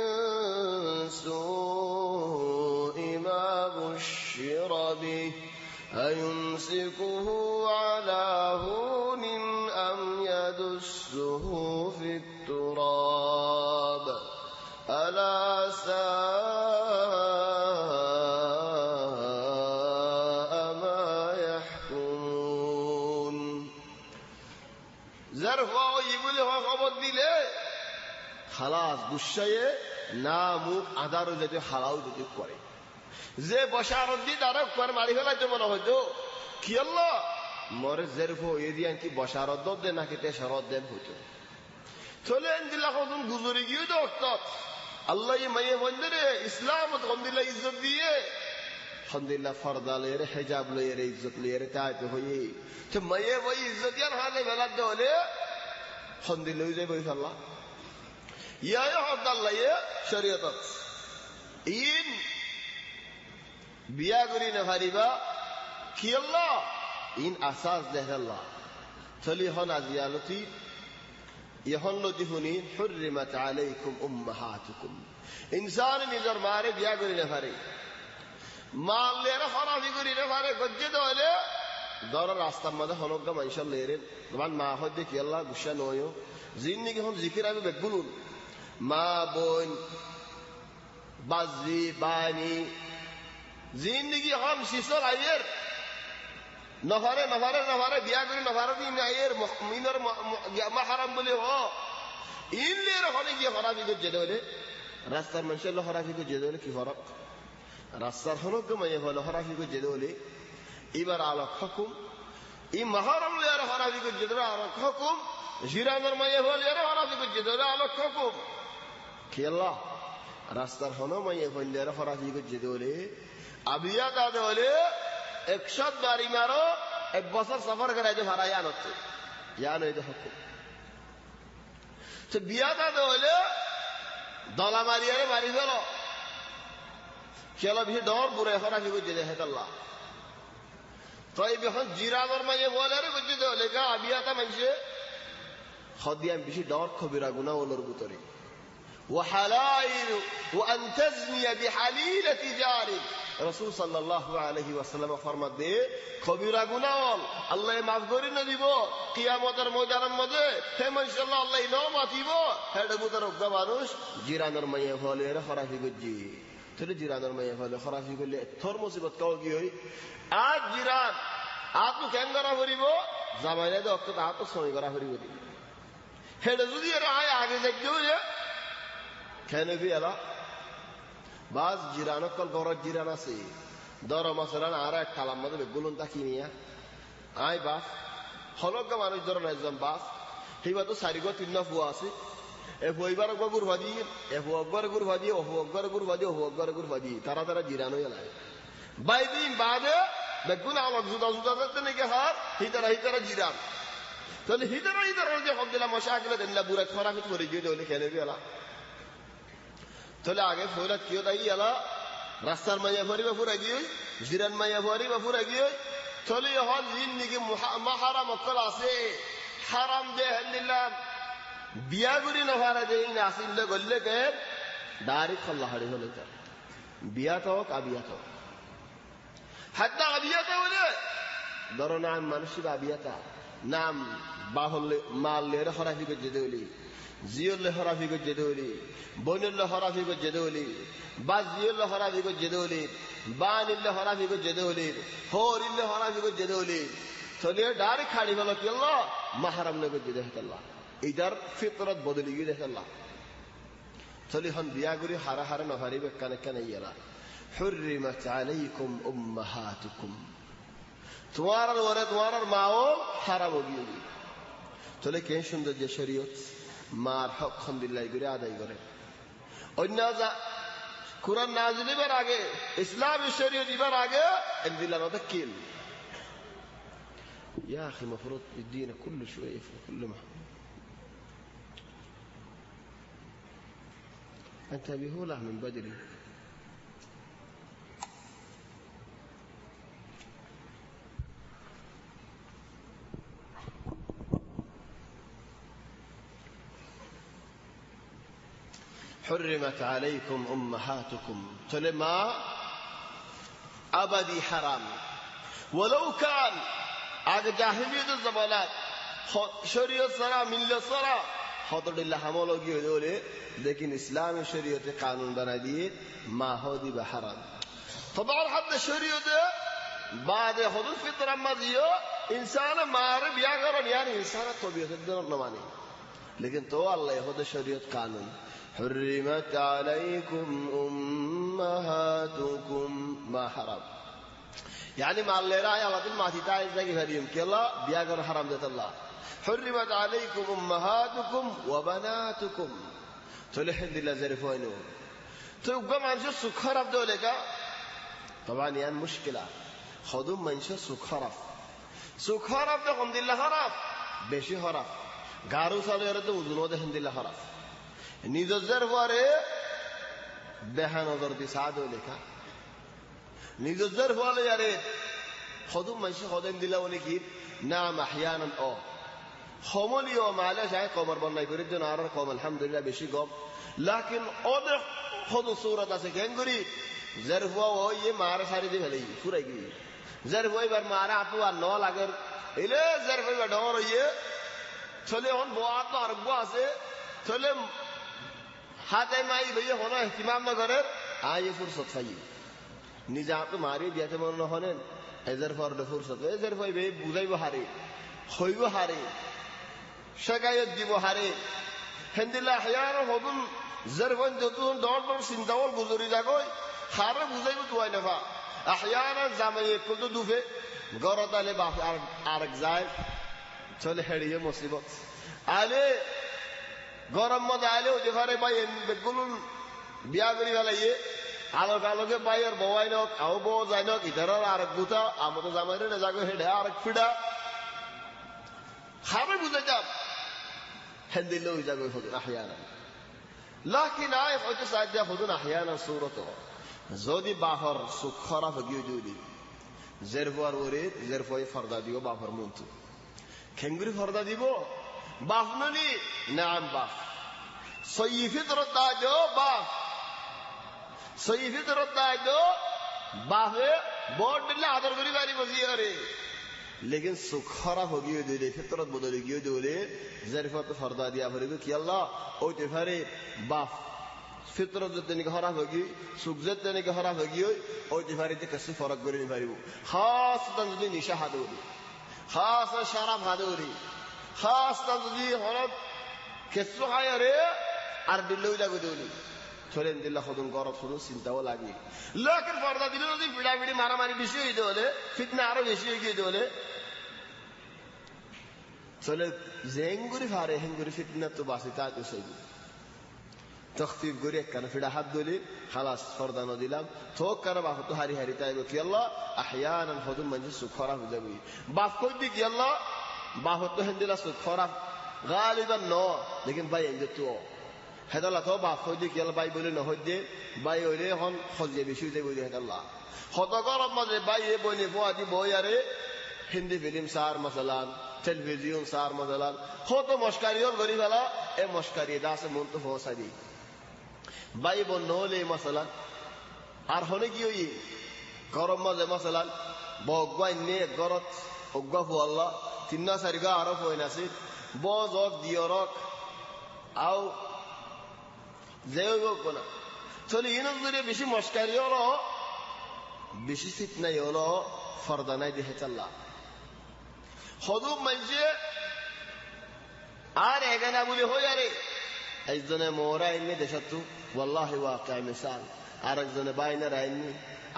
سوء ما بشر به أيمسكه على هون أم يدسه في التراب ألا ساء খালাস গুসাইয়ে না মুখ আদারও যদি হালাও যদি করে যে বসারত দিয়ে তারা করে মারি ফেলাইতে মনে হয়তো কি আল্লাহ মরে জেরফো এ দিয়ে কি বসারত দে নাকি তে শরত দেন হইতো চলে দিলা কখন গুজরি গিয়ে তো অর্থাৎ আল্লাহ মাইয়ে বন্ধরে ইসলাম কন্দিল্লা ইজ্জত দিয়ে alhamdulillah farda lere hijab lere izzat lere taate hoye to maye boy izzat yan hale belad dole alhamdulillah je boy Allah ya Allah ye shariatat in biya guri na hariba ki Allah in asas de Allah tali hon aziyalati yahon lo dihuni hurrimat alaykum ummahatukum insan nizar mare biya guri na hari মাল লেরে খরাফি করি রে পারে গজ্জে দলে দর রাস্তার মধ্যে হনগা মাইশাল লেরে তোমার মা হইতে কি আল্লাহ গুসা নয় জিন্দিগি হন জিকির আমি বেগুলুন মা বোন বাজি বানি জিন্দিগি হন শিশর আইয়ের নফারে নফারে নফারে বিয়া করি নফারে দিন আইয়ের মিনর মাহারাম বলে হ ইন লেরে হনে গিয়ে খরাফি গজ্জে দলে রাস্তার মানুষের খরাফি গজ্জে দলে কি ফরক রাস্তার হনক মাইয়ে হলো হরাফি কো জেদলে এবার আলোক হুকুম ই মাহারাম লেয়ার হরাফি কো জেদলে আলোক হুকুম জিরানের মাইয়ে হল এর হরাফি কো জেদলে আলোক হুকুম কি আল্লাহ রাস্তার হনো মাইয়ে হল এর হরাফি কো জেদলে আবিয়া কা দলে 100 বাড়ি মারো এক বছর সফর করে যে ভাড়া ইয়ানত ইয়ান এই হুকুম তো বিয়া কা দলে দলা মারিয়ারে বাড়ি ফেলো খেলা বেশি ডর বুড়ে হরাফি করছে দেখে আল্লাহ তাই এখন জিরানোর মাইয়ে বলে আরে করছে লেখা আবিয়াতা মাইছে খদিয়াম বেশি ডর খবিরা গুনা ওলর ভিতরে وحلائل وان تزني بحليله جارك রাসূল সাল্লাল্লাহু আলাইহি ওয়াসাল্লাম ফরমান দে কবিরা গুনাহ আল্লাহ মাফ করে না দিব কিয়ামতের ময়দানের মধ্যে হে মাশাআল্লাহ আল্লাহ নাও মাফিব হেড বুতর গা মানুষ জিরানোর মাইয়ে বলে আরে হরাফি করছে তলে জিরানোর মাইয়ে হলে খরাফি করলে থর মুসিবত কাও কি হই আজ জিরান আপনি কেন করা করিব জামাইলে তো অক্ত তা তো সই করা করিব হেডে যদি এর আয় আগে দেখতে হইলে কেন বি এলা বাস জিরান কল বড় জিরান আছে দর মাসরান আর এক কালাম মধ্যে বেগুলন তাকি নিয়া আয় বাস হলক মানুষ ধর না একজন বাস হেবা তো সারিগো তিন না ফুয়া আছে এ বইবার গুর ভাজি এ আকবর গুর ভাজি ও আকবর গুর ভাজি ও আকবর গুর ভাজি তারা তারা জিরানো এলায় বাইদিন বাদে বেগুন আলোক জুদা জুদা করতে নাকি হার হিতারা জিরান তাহলে হিতারা যে হব দিলা মশাকলে দেনলা বুড়া খরা কিছু করে গিয়ে হলে খেলে এলা তাহলে আগে ফয়রাত কিও তাই এলা রাস্তার মাইয়া ভরিবা পুরা গিয়ে জিরান মাইয়া ভরিবা পুরা গিয়ে তাহলে হল জিন্দিগি মাহারাম অকল আছে হারাম দে আলহামদুলিল্লাহ বিয়া করি না ভাড়া যে আসিলে গল্লে কে দাড়ি খল্লা হাড়ি হলে তার বিয়া হোক আবিয়াত হোক হাত্তা আবিয়াতা বলে ধরো নাম মানুষের আবিয়াতা নাম বাহলে মালের হরাফি করে যেতে হলি জিয়লে হরাফি করে যেতে হলি বইনলে হরাফি করে যেতে হলি বা জিয়লে হরাফি করে যেতে হলি বা নিলে হরাফি করে যেতে হলি হরিলে হরাফি করে যেতে হলি চলে দাড়ি খাড়ি হলো কি আল্লাহ মাহারাম নগর যেতে হতো আল্লাহ ইদার ফিতরত বদলি গিয়ে দেখে আল্লাহ চলি হন বিয়া করি হারা হারা নহারি কানে কানে ইয়ালা হুররিমাত আলাইকুম উম্মাহাতুকুম তোমার ওরে তোমার মাও হারাম গিয়ে চলে কে সুন্দর যে শরীয়ত মার হক আলহামদুলিল্লাহ করে আদায় করে অন্য যা কুরআন নাযিল হবার আগে ইসলামী শরীয়ত দিবার আগে আলহামদুলিল্লাহ নতে কিল يا اخي المفروض يدينا كل شويه كل ما انتبهوا له من بدري حرمت عليكم أمهاتكم تلما أبدي حرام ولو كان আগে জাহিলিয়াতের জামানাত শরীয়ত ছাড়া মিল্লাত ছাড়া হতদিল্লাহ আমল গিয়ে বলে लेकिन ইসলামী শরীয়তে কানুন বানাই দিয়ে মা হদি বা হারাম طبعا حتى শরীয়তে بعد حدود فطره ماضيه انسان مار বিয়া করেন يعني انسان তবিয়তের জন্য মানে लेकिन तो আল্লাহ হদে শরীয়ত কানুন حرمت عليكم أمهاتكم ما حرام يعني مع اللي راي على طول ما تتعايز زي فريم كلا بياقر حرام ذات الله حرمت عليكم أمهاتكم وبناتكم تلحن دي لازرفوينو تبقى منشا سكرف دولك طبعا يعني مشكلة خدوم منشا سكرف ده هم دي الله حرف বেশি হরাফ গারু সালের তো উজুনো দেখেন দিলে হরাফ নিজের পরে বেহা নজর দি সাদো লেখা নিজের পরে আরে খদুম মাইশে খদেন দিলা উনি কি নাম আহয়ানান ও খমলিও মালা যায় কবর বন্নাই করে দেন আর কম আলহামদুলিল্লাহ বেশি গম লাকিন ওদের খদু সূরত আছে কেন করি জারফা ওই মার সারি দি ফেলাই পুরাই গই জারফা এবার মারা আপু আর ন লাগের এলে জারফা এবার ডর হইয়ে চলে হন বোয়া তো আর গো আছে চলে হাতে মাই ভাইয়ে হন ইহতিমাম না করে আয়ে ফুরসত পাই নিজে আপনি মারি দিয়াতে মনে হনেন এজার ফর দে ফুরসত এজার ভাই বে বুঝাইব হারে হইব হারে শাগায়ত দিব হারে হেন্দিলা হিয়ার হদুন জারবন যতুন দর দর সিনদাওল গুজরি যাগই হারে বুঝাইব তুই না ফা احيانا জামাই কত দুফে গরত আলে বাপ আরেক যায় চলে হেড়িয়ে মুসিবত আলে গরম মধ্যে আলে ওই ঘরে ভাই বেগুন বিয়া করি ফেলাইয়ে আলোক আলোকে বাইয়ের বওয়াই নক আও বউ যায় নক ইধার আরেক গুতা আমাদের জামাই রে যাগো হেডে আরেক ফিডা খাবে বুঝে যাব হেন্দিল ওই যাগো হদুন احيانا لكن আয় হয়তো সাইদা হদুন احيانا সূরত যদি বাহর সুখরা ভগিয়ে দিলি জেরফার ওরে জেরফাই ফরদা দিও বাহর মন্তু খেঙ্গুরি ফরদা দিব বাহ ননি নাম বাহ সই ফিতরত দাজো বাহ সই ফিতরত দাজো বাহে বড় দিলে আদর করি বাড়ি বসি আরে लेकिन सुखरा भगिए दिले फितरत बदले গিয়ে দিলে জেরফাত ফরদা দিয়া ভরিবে কি আল্লাহ ওই তেফারে বাহ ফিতরত যেতে হরা হগি সুখ যেতে হরা হগি ওই দিবারিতে কাছে ফরক করে নি পারিব খাস তান যদি নিশা হাদুরি খাস শরাব হাদুরি খাস তান যদি হরত কেসু হায়রে আর দিলই লাগু দিলি চলেন দিল্লা খদুন গরব শুরু চিন্তাও লাগি লোকের পর্দা দিলে যদি পিড়াপিড়ি মারামারি বেশি হইতে হলে ফিতনা আরো বেশি হয়ে গিয়ে হলে চলে জেঙ্গুরি ফারে হেঙ্গুরি ফিতনা তো বাসি তা তো সই تخفيف قريك كان في لحد دولي خلاص فرضا نديلام توكر باخذ هاري هاري تايبو كي الله احيانا خدم من سكرا بجوي باخذ دي كي الله باخذ هندلا سكرا غالبا نو لكن باي انجتو هذا لا تو باخذ دي كي الله باي بولي نو هدي باي ولي هون خذي بشي دي بولي هذا الله خدا قرب ما باي بولي فؤادي بوياري هندي فيلم صار مثلا تلفزيون صار مثلا خود مشكاريور غريب والا اي مشكاري داس منتف هو سدي باي بنولي مثلا আর হনে কি হই গরম মাঝে مثلا বগবাই নে গরত অগফ আল্লাহ তিননা সারিগা আরফ হইনাছে বজক দিয়রক আও জেয়গো কোনা চলি ইনজুরে বেশি মস্কারি হলো বেশি ফিতনা হলো ফরদানাই দিহে আল্লাহ খদুম মানছে আর এগানা বলি হই আরে একজনে মোরা ইনে দেশাতু ওয়াল্লাহি ওয়াকিআ মিসাল আরেকজনে বাইনা রাইনি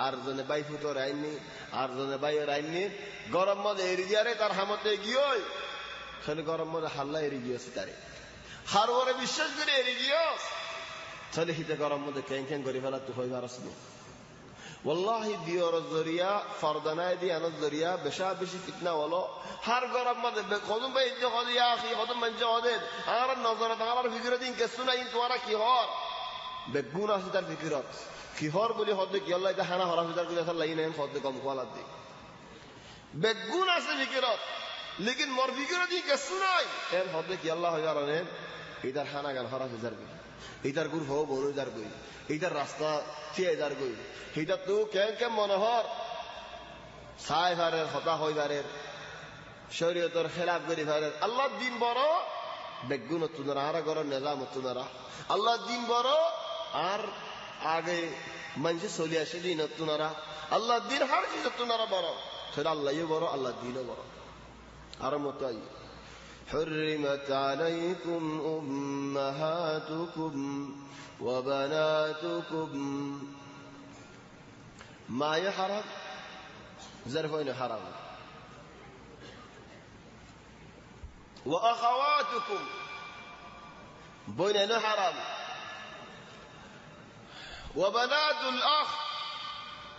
আরেকজনে বাইফুতো রাইনি আরেকজনে বাইও রাইনি গরম মধ্যে এরিয়ারে তার হামতে গিয়ই খালি গরম মধ্যে হাল্লা এরি গিয়েছে তারে হার ওরে বিশ্বাস করে এরি গিয়স চলে হিতে গরম মধ্যে ক্যাং ক্যাং করে ফেলা তো হই পারছ না ওয়াল্লাহি দিওর জরিয়া ফরদানাই দি আনার জরিয়া বেশা বেশি ফিতনা হলো হার গরম মধ্যে কদম ভাই যে হল ইয়া আখি কদম মঞ্জে হদেন আর নজর আর ফিকির দিন কে শুনাই তোরা কি হর বেগুন আছে তার ফিকিরত কি হর বলি হদে কি আল্লাহ এটা হানা হরা ফিজার করে আল্লাহ ইনাম হদে কম কোয়ালা দি বেগুন আছে ফিকিরত লেকিন মোর ফিকির দিন কে শুনাই এর হদে কি আল্লাহ হয় কারণে এটার হানা গান হরা ফিজার কই এটার গুর হো বড় যার কই এটার রাস্তা থিয়ে যার কই এটা তো কেন কেন মনোহর সাইফারের হতা হইবারের শরীয়তের খেলাফ করি ফারের আল্লাহ দিন বড় বেগুন তুনারা আর গর নিজাম তুনারা আল্লাহ দিন বড় আর আগে মানুষ চলি আসে দিন তুনারা আল্লাহ দিন হার কিছু তুনারা বড় সেটা আল্লাহই বড় আল্লাহ দিনও বড় আর মতো আই حرمت عليكم أمهاتكم وبناتكم ما يحرم ظرفين حرام وأخواتكم بين حرام وبنات الأخ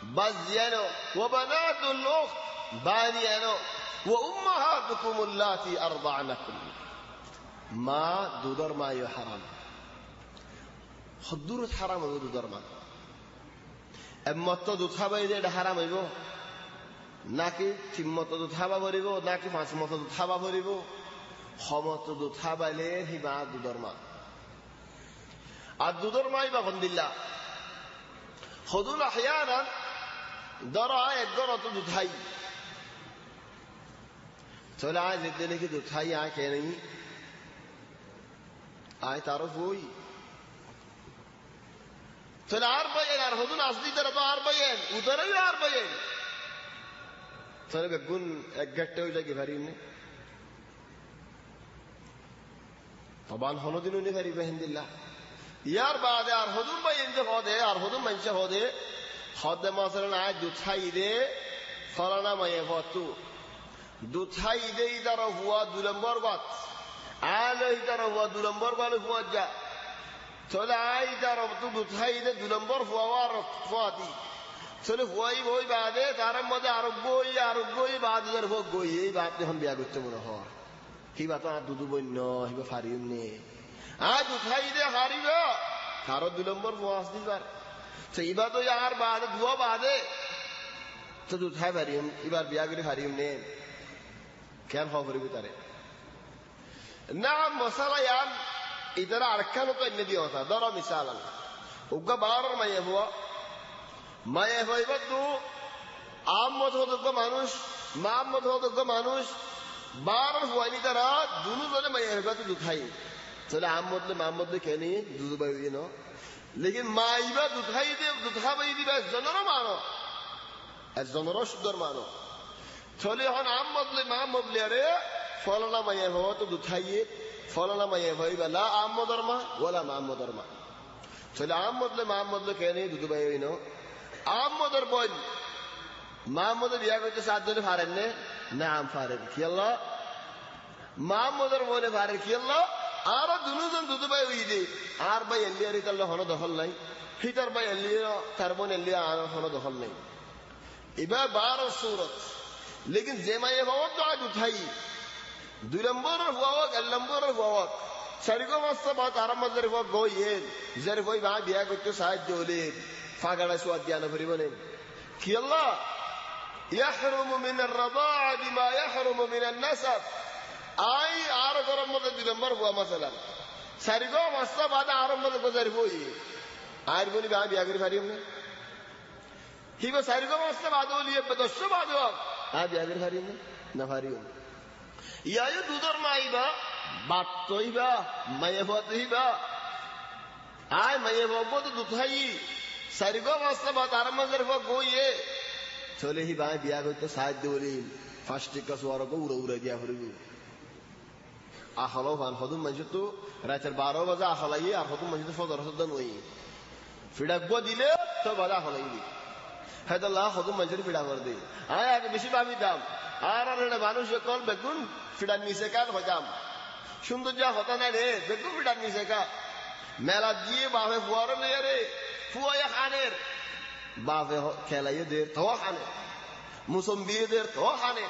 بزيانو وبنات الأخت بانيانو وأمهاتكم اللاتي أرضعنكم ما دودر ما يحرم خدورة حرام دودر ما أما تدود خبا إذا حرام يبو নাকি ঠিকমতো দুধ খাবা ভরিব নাকি পাঁচ মতো দুধ খাবা ভরিব সমত দুধ খাবাইলে হিমা দুধর মা আর দুধর মাই বা বন্দিল্লা হদুল আহয়ানান দরা একগর অত দুধ খাই চলে আয় যেতে নাকি দুধ খাই আয় কে নেই আয় তারও বই চলে আর বইয়েন আর হদুল আসলি তারা তো আর বইয়েন উদরেও আর বইয়েন চলে বেগুন এক গাট্টে হয়ে যায় ভারি طبعا هنودين نفري بهند الله يار بعد আর হদুম ভাই ইনজে হদে আর হদুম মানছে হদে হদে মাসরান আয় দুছাই দে ফলানা মায়ে ফতু দুছাই দে ইদার হুয়া 2 নম্বর বাত আলে ইদার হুয়া 2 নম্বর বালে হুয়া যা চলে আয় ইদার তো দুছাই দে 2 নম্বর হুয়ার ফাতি চলে হুয়াই বই বাদে তার মধ্যে আরোগ্যই বাদের ভোগ গই এই বাত যখন বিয়া করতে মনে হয় কিবা তো আর দুদু বন্য হিবা ফারিম নে আজ উঠাই দে হারিবা কারো 2 নম্বর মাস দিবার তো ইবা তো আর বাদে দুয়া বাদে তো উঠাই ফারিম এবার বিয়া করে ফারিম নে কেন হবরিবি তারে না মশালা ইয়ান ইদারা আরকানো তো এনে দিও তা ধরো মিসালান উগা বারর মাইয়া হুয়া মাইয়া হইবা তো আম্মত হদক মানুষ মাম্মত হদক মানুষ বারর হুয়ানি তারা দুনু জনে মাইয়া হইবা তো দুখাই চলে আম্মদলে মাম্মদলে কেনি দুদু বাই দিন লেকিন মাইবা দুখাই দে দুধা বাই দিবা জনরও মানো জনরও সুন্দর মানো চলে এখন আম্মদলে মাম্মদলে আরে ফলনা মাইয়া হওয়া তো দুখাইয়ে ফলনা মাইয়া হইবা লা আম্মদর মা ওলা মাম্মদর মা চলে আম্মদলে মাম্মদলে কেনি দুদু বাই দিন আম্মদর বোন মাম্মদের বিয়া করতে 7 জনে ফারেন নে নাম ফারেন কি আল্লাহ মাম্মদের বোনে ফারেন কি আল্লাহ আরো দুজন দুদু ভাই হই দে আর ভাই এলিয়ার ইতাল্লাহ হন দখল নাই হিতার ভাই এলিয়া তার বোন এলিয়া আর হন দখল নাই এবার 12 সূরত লেকিন যে মায়ে বাবা তো আজ উঠাই 2 নম্বর হুয়া 1 নম্বর হুয়া সারিগো মাস্তা বাত আরামদের হুয়া গইয়েন যার ভাই ভাই বিয়া করতে সাহায্য হলে ফাগাড়া সুয়াদ জ্ঞান পরিবনে কি আল্লাহ يحرم من الرضاعة ما يحرم من النسب আই আর গরম মধ্যে 2 নম্বর হুয়া মাসালা সারিগো মাস্তা বাদ আরম মধ্যে গুজার হই আর বলি ভাই বিয়া করে পারিম না হিবা সারিগো মাস্তা বাদ হলিয়ে 10 বাদ আর বিয়া করে পারিম না পারিম ইয়ায়ু দুদর মাইবা বাতইবা মায়ে বতইবা আই মায়ে ববত দুথাই সারিগো মাস্তা বাদ আরম মধ্যে হুয়া গইয়ে চলে হি ভাই বিয়া করতে সাহায্য বলি ফাস্টিকা সোয়ারকে উড়ে দিয়া হরিব আহলো ভান হদুম মানুষ তো রাতের 12 বাজে আহলাই আর হদুম মানুষ ফজর সদন হই ফিডাকবো দিলে তো বাজা আহলাই দি হায়দাল্লাহ হদুম মানুষের ফিডা করে দেই আয় আগে বেশি ভাবি দাম আর আরে মানুষ কল বেগুন ফিডার নিচে কার হজাম সুন্দর যা হতা না রে বেগুন ফিডার নিচে কা মেলা দিয়ে বাপে ফুয়ার লইয়া রে ফুয়া খানের বাপে খেলাইয়ে দের তো খানে মুসম্বিয়ে দের তো খানে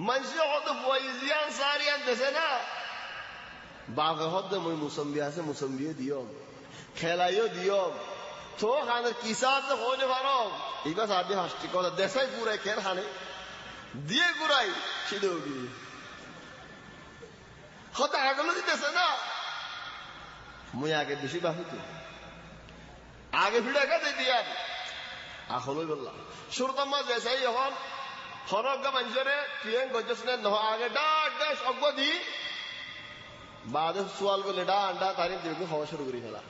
মানুষ হত বইজিয়ান সারিয়ান দেশে না বাপে হত মই মুসম্বি আছে মুসম্বিয়ে দিও খেলাইও দিও তো খানের কিসাত হইলে পারো এবার সাদি হাসটি কথা দেশাই গুড়াই খের খানে দিয়ে গুড়াই সিদৌগি হত আগলো দিতেছে না মুই আগে বেশি বাহিত আগে ভিড়া কাজে দিয়ার আহলই বললাম সুরতাম্মা যেসাই এখন হরগা মানুষরে ট্রেন গজসনে নহ আগে ডাক অজ্ঞ দি বাদে সোয়াল গলে ডান্ডা তারিখ দিকে হওয়া শুরু করি ফেলা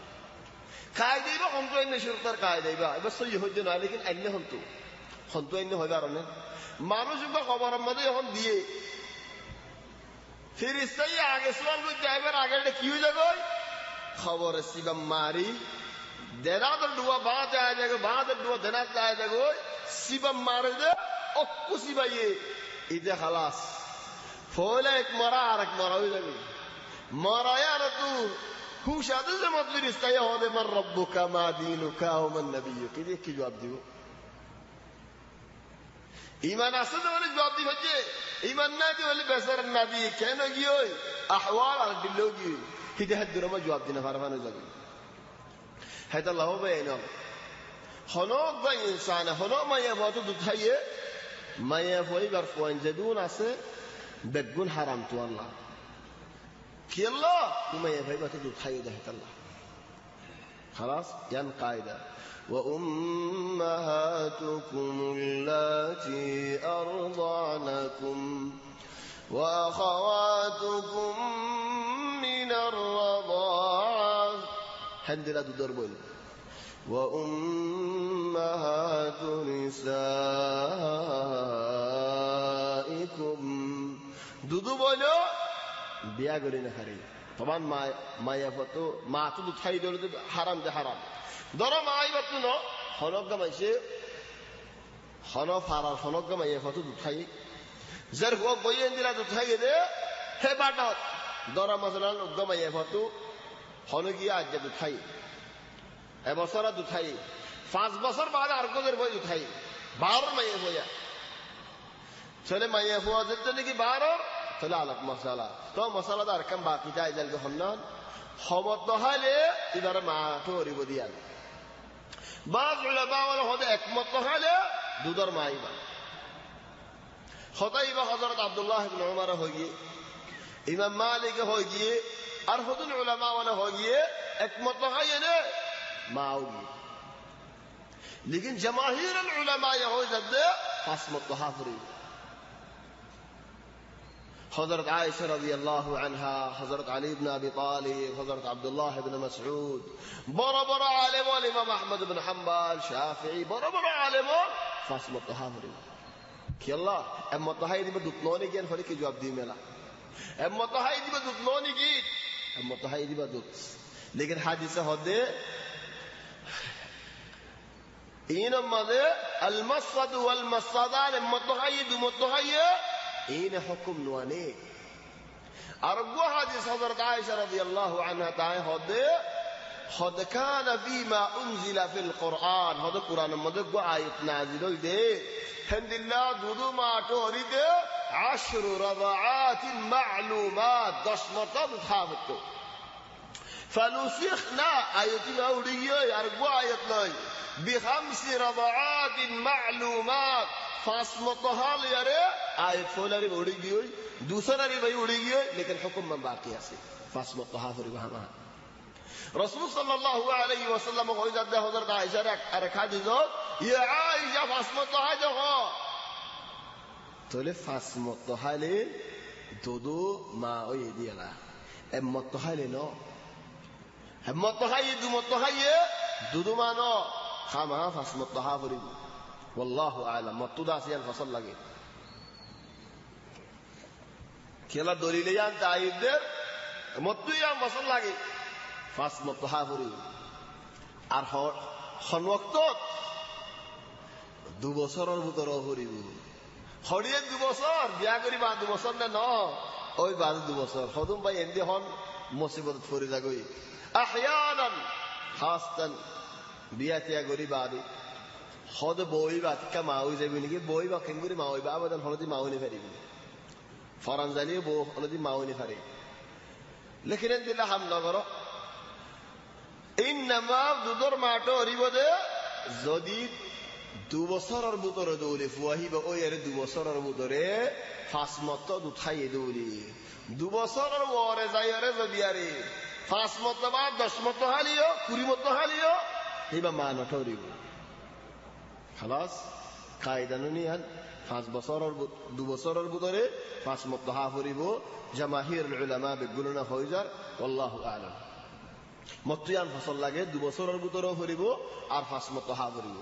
খাই দিবা হন্তু এনে সুরতার খাই দিবা এবার সই হইতে নয় লেকিন আইনে হন্তু এনে হইবে আর মানুষ খবরের মধ্যে এখন দিয়ে ফিরিস্তাই আগে সোয়াল করতে এবার আগে কি হয়ে যাবে খবর সিবাম মারি দেনাদের ডুয়া বাঁধে আয় যাবে বাঁধের ডুয়া দেনাত আয় যাবে সিবাম মারে দে অক্কু সিবাইয়ে ইদে খালাস ফলে এক মরা আর এক মরা হয়ে যাবে মরায় আর তু হুশ আদে যে মত ফিরিস্তাই হদে মার রব্বুকা মা দীনুকা ওয়া মান নবিয়্যুকা কি কি জবাব দিব ইমান আছে তো বলে জবাব দি হচ্ছে ইমান না দি বলে বেচারা না দি কেন গিয়ে আহওয়াল আর দিল্লো গিয়ে হিতে হাত দুরমা জবাব দিনা ফারফানো যাবে هذا الله بينهم هنوك با إنسان هنوك ما يفوتو دتهيه ما يفوي برفوان جدون عسى بقون حرام تو الله كي الله وما يفوي برفو دتهيه ده الله خلاص ين قاعدة وأمهاتكم اللاتي أرضعنكم وأخواتكم من الرضاعة هندلا دردبول وأمهات نسائكم দুদু বলো বিয়া করে না হারি তোমার মা ইয়াফতো মা তো দুধ খাই দিলে হারাম দে হারাম ধরো মা ইয়াফতো ন হনক গামাইছে হন ফারার হনক গামাই ইয়াফতো দুধ খাই যার গো বইয়েন দিলা দুধ খাই দে হে বাটা ধরো মাসলান গামাই ইয়াফতো হনগিয়া আজ দুধ খাই এবছর দুধ খাই 5 বছর বাদ আর কোদের বই দুধ খাই 12 মাইয়া বইয়া চলে মাইয়া ফুয়া যেতে নাকি 12 চলে আলাপ মশালা তো মশালা আর কাম বাকি যায় জলবে হন্নান হমত নহালে এবার মা তোরিব দিয়াল বাজ উলামা ওয়ালা হদে একমত নহালে দুদর মাইবা হদাইবা হযরত আব্দুল্লাহ ইবনে উমর হই গিয়ে ইমাম মালিক হই গিয়ে আর হদুল উলামা ওয়ালা হই গিয়ে একমত নহায়ে নে माओगी लेकिन जमाहिर उलमा यह हो जाते फासमत तहाफरी हजरत आयशा रज़ी अल्लाह अन्हा हजरत अली इब्न अबी तालिब हजरत अब्दुल्लाह इब्न मसऊद बड़ा बड़ा आलिम इमाम अहमद इब्न हंबल शाफिई बड़ा बड़ा आलिम फासमत तहाफरी कि अल्लाह अम्मा तहाई दिबे दुतनोनी गेन फरी की जवाब दी मेला अम्मा तहाई दिबे दुतनोनी की अम्मा तहाई दिबे दुत लेकिन हादिस होदे إن ماذا المصد والمصدان متهيد متهيئ إن حكم نواني أرجو حديث حضرت عائشة رضي الله عنها تعالى هذا كان فيما أنزل في القرآن هذا القرآن ماذا جو آية نازل ده هند الله دودو ما توريد 10 رضعات معلومات دشمطة بتحافظه فنسخنا آياتنا أولية أرجو آية ناي ب5 رضعات معلومات فاسمطها ليره آية فولاري بودي گيوي دوسراري بي بودي گيوي लेकिन हुक्म में बाकी আছে فاسمطها ফরি বাহামা রাসূল সাল্লাল্লাহু আলাইহি ওয়াসাল্লাম কই যাতে হযরত আয়েশা রাখা দিল ইয়া আয়েশা فاسمطها দেখো তোলে فاسمطها লে দুদু মা ওই দিলা এমতها লে নো এমতها দুমতها দুদু মানো খামা ফাসমত তাহাফরি والله اعلم মতুদা সিয়াল ফসল লাগে খেলা দলিলে জান তাইদের মতুয়া ফসল লাগে ফাসমত তাহাফরি আর হন ওয়াক্ত 2 বছরের ভিতর হরিব হরিয়ে 2 বছর বিয়া করি বা 2 বছর না ন ওই বাদ 2 বছর হদম ভাই এন্দি হন মুসিবত ফরি যাগই আহয়ানান খাসতান বিয়াতে গরি বাদি হদ বই বাত কা মাউই যাবি নাকি বই বা কেঙ্গুরি মাউই বা আবাদন হলদি মাউনি ফারিবি ফরানজালি বো হলদি মাউনি ফারি লেকিন দিলা হাম নগর ইনমা দুদর মাটো রিবদে যদি 2 বছরের ভিতরে দৌলি ফুয়াহিবা ওই এর 2 বছরের ভিতরে ফাসমত দুথাই দৌলি 2 বছরের ওরে যাইরে জবিয়ারে ফাসমত বা 10 মত হালিও 20 মত হালিও হিবা মানো ঠরিব خلاص কায়দা নুনিয়ান 5 বছরের 2 বছরের ভিতরে ফাসমত হাফরিব জামাহির উলামা বিগুলনা হইজার والله اعلم মতিয়ান ফসল লাগে 2 বছরের ভিতরে হরিব আর ফাসমত হাফরিব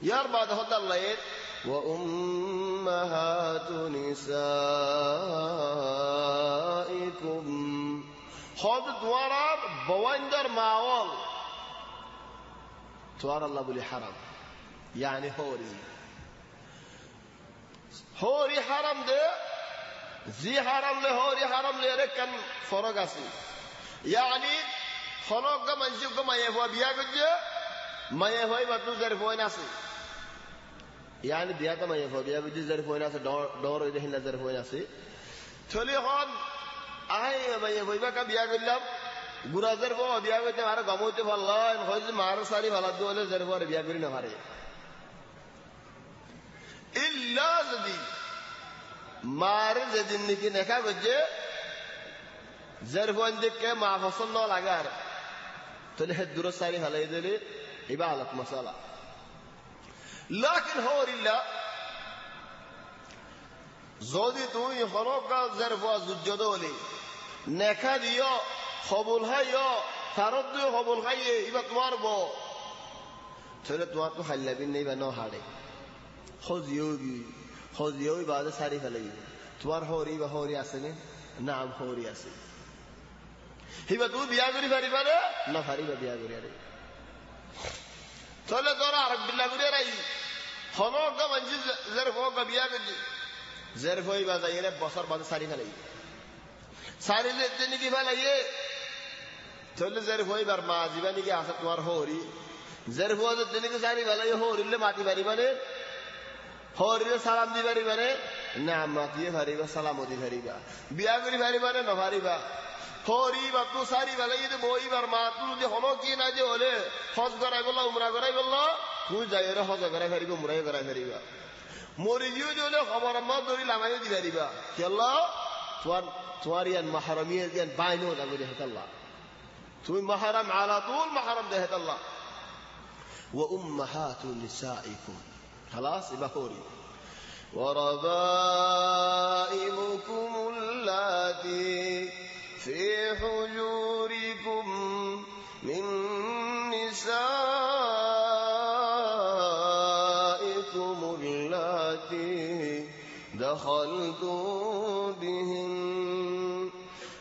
ইয়ার বাদ হদাল্লাহ وأمهات نسائكم خود دوارار بواندر ماول توار الله بلي حرام يعني هوري حرام ده زي حرام له هوري حرام له كان فرق أصلي يعني خلق ما يشوف ما يفوا بياكجة ما يفوا يبتو زرفوين أصلي يعني بياتا ما يفوا بياكجة زرفوين أصلي دور إذا هنا زرفوين أصلي تولي خان أهي ما يفوا يبقى بياكجة غرا زرفوا بياكجة مارا غموتي فالله إن خوش مارا ساري فلا دولة زرفوا بياكجة نهاري إلا زدي مارا زدي نكى نكاجة زرفوان ديك ما فصلنا لعار تلي الدروس ساري هلا يدلي يبالك مسألة لكن هو إلا زودي تو يخلوك زرفوا زجدولي نكاديو خبول هايو تردو خبول هاي يبقى ماربو تلي تواتو خلّي بيني بنو هاري خذيوي بعد ساري هلا يدلي توار هوري بهوري أسني نعم هوري أسني হিবা তুই বিয়া করি পারিবা রে না পারিবা বিয়া করি আরে তাহলে তোরা আর বিল্লা করে রাই হনক মঞ্জি জরফ হোক বিয়া করি জরফ হই বাজাই রে বছর বাদে সারি ফেলাই সারি যে তিনি কি ফেলাইয়ে তাহলে জরফ হই বার মা জীবানি কি আছে তোমার হরি জরফ হই যে তিনি কি সারি ফেলাই হরিলে মাটি পারিবা রে হরিলে সালাম দি পারিবা রে না মাটিয়ে পারিবা সালাম দি পারিবা বিয়া করি পারিবা রে না পারিবা হরি বা তু সারি বেলা যদি বই বার মা তুই যদি হলো কি না যে হলে হজ করাই গেল উমরা করাই গেল তুই যাই রে হজ করাই ফেরিব উমরাই করাই ফেরিবা মরি গিয়ে যদি খবর মা ধরি লাগাই দি ফেরিবা কেলা তোমার ইয়ান মাহরামিয়া ইয়ান বাইনো যাবে রে আল্লাহ তুমি মাহরাম আলা তুল মাহরাম দেহ আল্লাহ ওয়া উম্মাহাতু নিসাইকুম خلاص يبقى هوري وربائبكم اللاتي في حجوركم من نسائكم اللاتي دخلتم بهن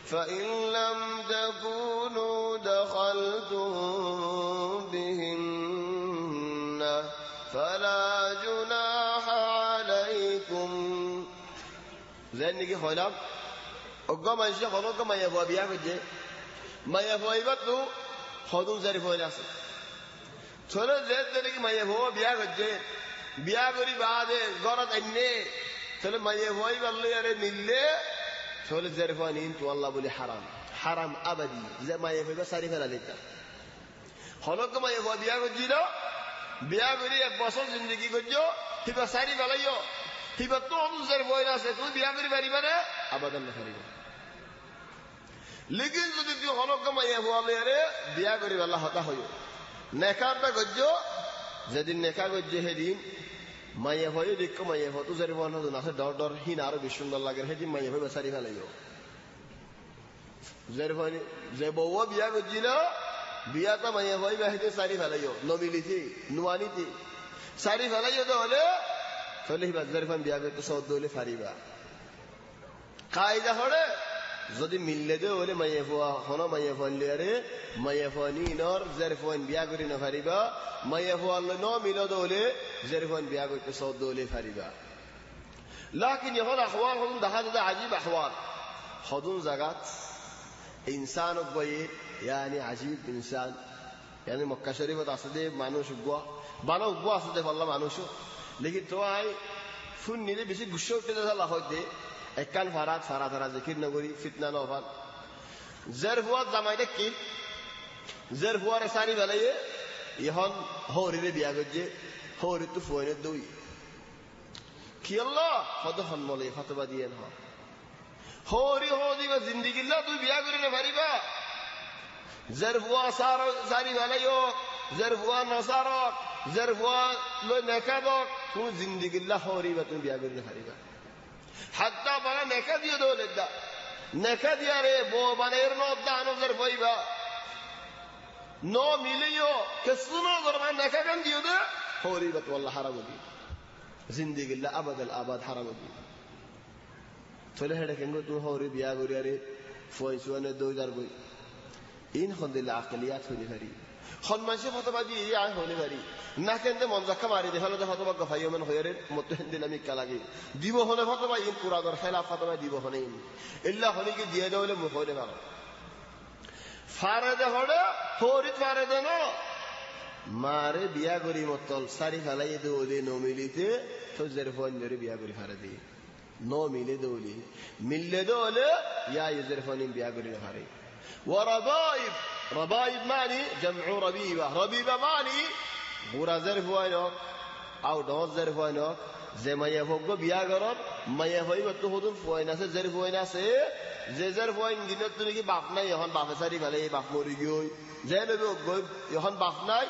فإن لم تكونوا دخلتم بهن فلا جناح عليكم ذلك خلاف أقام الشيخ خلوك ما يفوا بيا كجة ما يفوا يبتو خدوم زريفوا ناس ثلا زيت ذلك ما يفوا بيا كجة بيا كوري بعد غرض إني ثلا ما يفوا يبلي يره ملة ثلا زريفوا نين تو الله بولي حرام أبدي زي ما يفوا بساري فلا ليتا خلوك ما يفوا بيا كجة لا بيا كوري بسون زندگی كجة هي بساري فلا يو هي بتو خدوم زريفوا ناس تو بيا كوري باري بنا أبدا نخريبه लेकिन যদি তুই হলক মাইয়া বলে রে বিয়া করি আল্লাহ হতা হইও নেকাটা গজ্জো যেদিন নেকা গজ্জে হেদিন মাইয়া হয়ে দেখো মাইয়া হতো জারি বন্ধ না ডর হিন আরো বেশি সুন্দর লাগে হেদিন মাইয়া হয়ে সারি ফেলাইও জারি মানে যে বউ বিয়া গজ্জিল বিয়াটা মাইয়া হয়ে হেদিন সারি ফেলাইও নমিলিতি নুয়ানিতি সারি ফেলাইও তো হলে তাহলে জারি ফান বিয়া করতে সদ দলে ফারিবা কায়দা হরে যদি মিললে দে ওলে মাইয়া ফুয়া হনো মাইয়া ফুয়ালে আরে মাইয়া ফুয়ানি নর জারফোন বিয়া করি না ফারিবা মাইয়া ফুয়ালে ন মিলো দে ওলে জারফোন বিয়া করতে সদ দলে ফারিবা لكن يقول أحوالهم ده هذا عجيب أحوال خدون زغات إنسان قوي يعني عجيب إنسان يعني مكة شريفة أصدق مانوش قوة بانو قوة أصدق والله مانوشو لكن تواي فن نيله بيسي غشو كده الله هدي একান ফারাত ফারাতারা জিকির নগরী ফিতনা নফান জরফুয়াত জামাইতে কি জরফুয়ারে সারি বেলায়ে ইহন হরিরে বিয়া গজে হরি তো ফয়নে দুই কি আল্লাহ কত হনমলে ফতবা দিয়েন হরি হদিবা জিন্দেগি না তুই বিয়া করে না পারিবা জরফুয়া সারি বেলায়ো জরফুয়া নসারক জরফুয়া লো নেকাদক তুই জিন্দেগি না হরিবা তুই বিয়া করে না পারিবা حتى بنا نكدي دولدا نكدي أري بو بنا يرنو دانو زرفايبا نو مليو كسنو زرفان نكدي ديودا هوري بت والله حرام دي জিন্দিগিল্লা আবাদাল আবাদ হারাম দি চলে হেডে কেঙ্গো তুমি হরে বিয়া করি আরে ফয়সুয়ানে দই দার বই ইন হন্দিল্লা আকলিয়াত হইনি পারি সন্মানসে ফতবাদী আয় হইনি পারি না কেন্দ্রে মন জাক্কা মারি দেখালো যে ফতবা গফাইও মানে হয়ে মতো হেন্দিন আমি লাগে দিব হলে ফতবা ইন পুরাদর খেলা ফতবা দিব হলে ইন ইল্লা হলে কি দিয়ে দেওয়া হলে মুখ হইলে ভালো ফারেদে হলে হরিত ফারেদে ন মারে বিয়া করি মতল সারি ফেলাই দৌলে নমিলিতে তো জের ফোন ধরে বিয়া করি ফারে দি নো মিলে দৌলি মিললে দৌলে ইয়া ইউজের ফোন বিয়া করি না ফারে وربائب ربائب معني جمع ربيبة ربيبة معني غورا زرفوينك أو دوز زرفوينك زي ما يفوق بيا غرب ما يفوق بتوهدون فويناس زرفويناس زي زرفوين جنت تنيكي باقنا يهان باقساري فلي باقموري جوي زي لبي وقوي يهان باقنا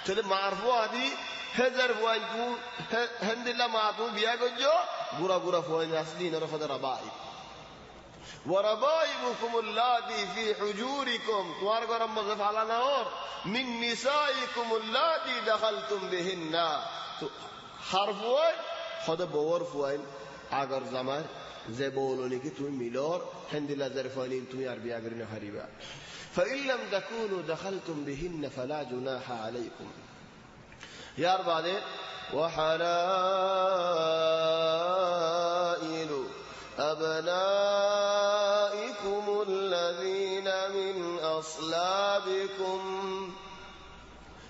تلي معرفو هذه هزرفوين كو هندلا معرفو بيا غجو غورا غورا فويناس دي نرفض ربائب وربائبكم اللاتي في حجوركم توارغرم مضف على نور من نسائكم اللاتي دخلتم بهن حرفوين خدا بور فوين اگر زمان زي بولوني كي توي ميلور هندلا زرفانين توي عربي اگرنا خريبا فإن لم تكونوا دخلتم بهن فلا جناح عليكم يا بعدين وحلائل أبنائكم الذين من أصلابكم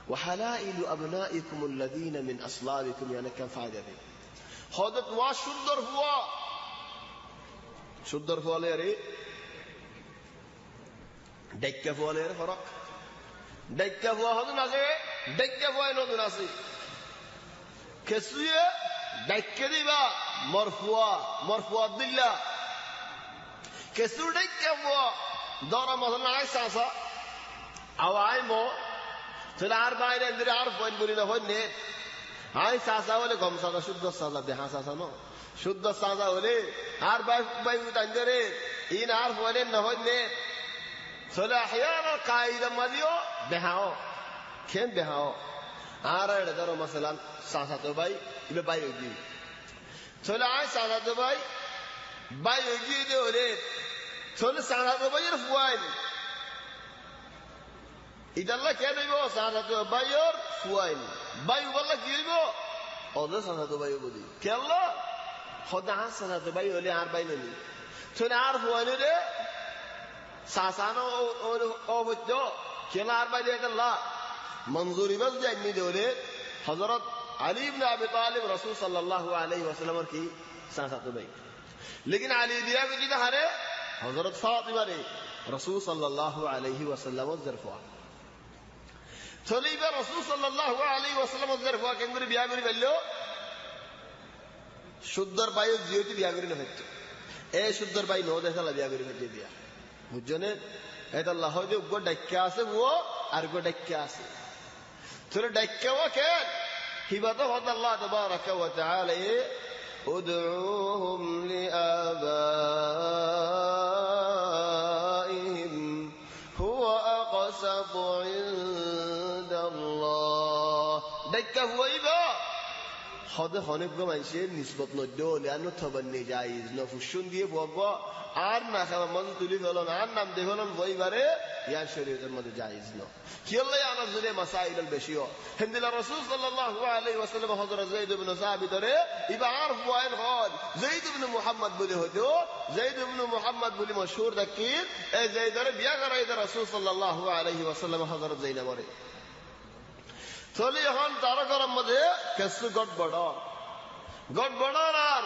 وحلائل أبنائكم الذين من أصلابكم يعني كم فائدة دي خودت وا شدر فوا ليري دك فوا ليري فرق دك فوا هذا ناسي دك فوا إنه ناسي كسوية دك ديبا مرفوع بالله كسر دك فوا دارا مثلا عايز ساسا أو عايمو تلعب باين عندي عارف وين بقولي نهون نت عايز ساسا ولا قم ساسا شد الساسا ده ساسا نو شد الساسا ولا عارف باي وتنجري إن عارف وين نهون نت تلا أحيانا قاعدة مديو بهاو كم بهاو عارف دارا مثلا ساسا تباي يبقى باي يجي تلا عايز ساسا تباي باي يجي ده ولا تلا ساسا تباي يرفوين إذا الله كان يبغى سانة بايور فوين بايو والله كيبغى الله سانة بايو بدي كلا خدها سانة بايو اللي عاربينني تنعرف وين ده ساسانة أو بتجو كلا عاربين كلا منظوري بس جاني دولة حضرت علي بن أبي طالب رسول صلى الله عليه وسلم كي سانة بايو लेकिन علي दिया को जितना हरे حضرت فاطمة ने رسول صلى الله عليه وسلم ज़रफ़ा توليبا رسول صلى الله عليه وسلم ज़रफ़ा केंगुरी बियागुरी बेल्लो शुद्धर बायो जियोती बियागुरी न भेजो ए शुद्धर बाई नो देसा ला बियागुरी भेजे दिया मुझने ऐसा अल्लाह जो गो डक्या से वो आर गो डक्या से थोड़ा डक्या वो क्या हिबातो होता अल्लाह तबारक व तआला ادعوهم لآبائهم هو أقسط عند الله دكا هو إبا هذا خانق منشأ نسبة ندول لأنه تبني جائز نفوشون ديه بوابا عارنا خبر ماذا تقولي فلان عارنا مده فلان وعي بره يعني شريعة الماذا جائز نو كي الله يعلم ذي مسائل البشيء هندل الرسول صلى الله عليه وسلم حضر زيد بن ثابت ده يبقى عارف وين خال زيد بن محمد بده هدو زيد بن محمد بده مشهور ذكير زيد ده بيعرف الرسول صلى الله عليه وسلم حضر زيد مره تولي هان تارك رمضة كسر قد بڑا نار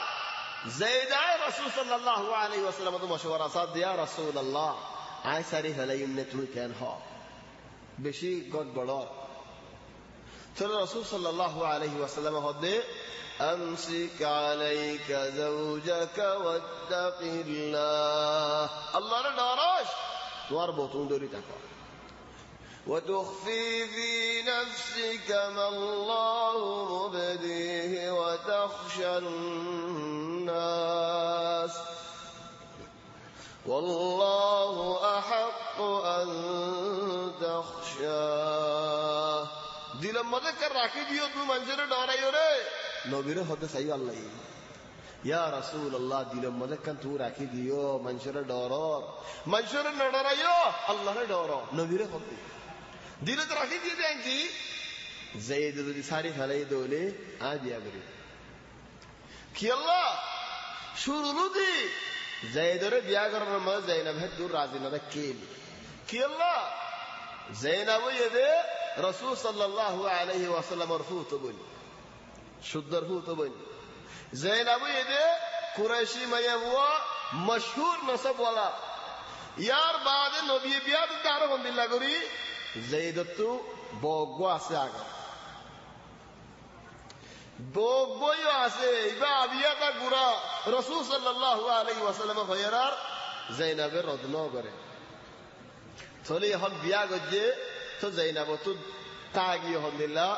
زيد رسول صلى الله عليه وسلم تو مشورة صاد يا رسول الله عاي ساري فلاي منتو كان ها بشي قد بڑا تولي رسول صلى الله عليه وسلم هدي أمسك عليك زوجك واتق الله الله ندارش واربطون دوري تقوى وتخفي في نفسك ما الله مبديه وتخشى الناس والله أحق أن تخشاه দিলের মধ্যে রাখি দিও তুমি মানুষের ডরাইও রে নবীরে হতে চাই আল্লাহ ইয়া রাসূলুল্লাহ দিলের মধ্যে তুই রাখি দিও মানুষের ডর মানুষের না ডরাইও আল্লাহরে ডর নবীরে হতে দিলে তো রাখি দিয়ে দেনছি যাইদ যদি সারি ফেলাই দৌলে আ বিয়া করি কি আল্লাহ শুরু দি যাইদরে বিয়া করার মধ্যে জাইনাবের দূর রাজি না কেল কি আল্লাহ জাইনাব এদে রাসূল সাল্লাল্লাহু আলাইহি ওয়াসাল্লামের ফুত বলি শুদ্ধর ফুত বলি জাইনাব এদে কুরাইশি মাইয়া হুয়া মশহুর নসব ওয়ালা ইয়ার বাদে নবী বিয়া তো আরো বন্দিল্লা করি জাইদ তো বগ্য আছে আগা বগ্যও আছে ইবা বিয়াটা গুরা রাসূল সাল্লাল্লাহু আলাইহি ওয়াসাল্লাম ভাইয়ার জাইনাবের রদন করে চলে এখন বিয়া গজে তো জাইনাব তো তাগি হদিল্লা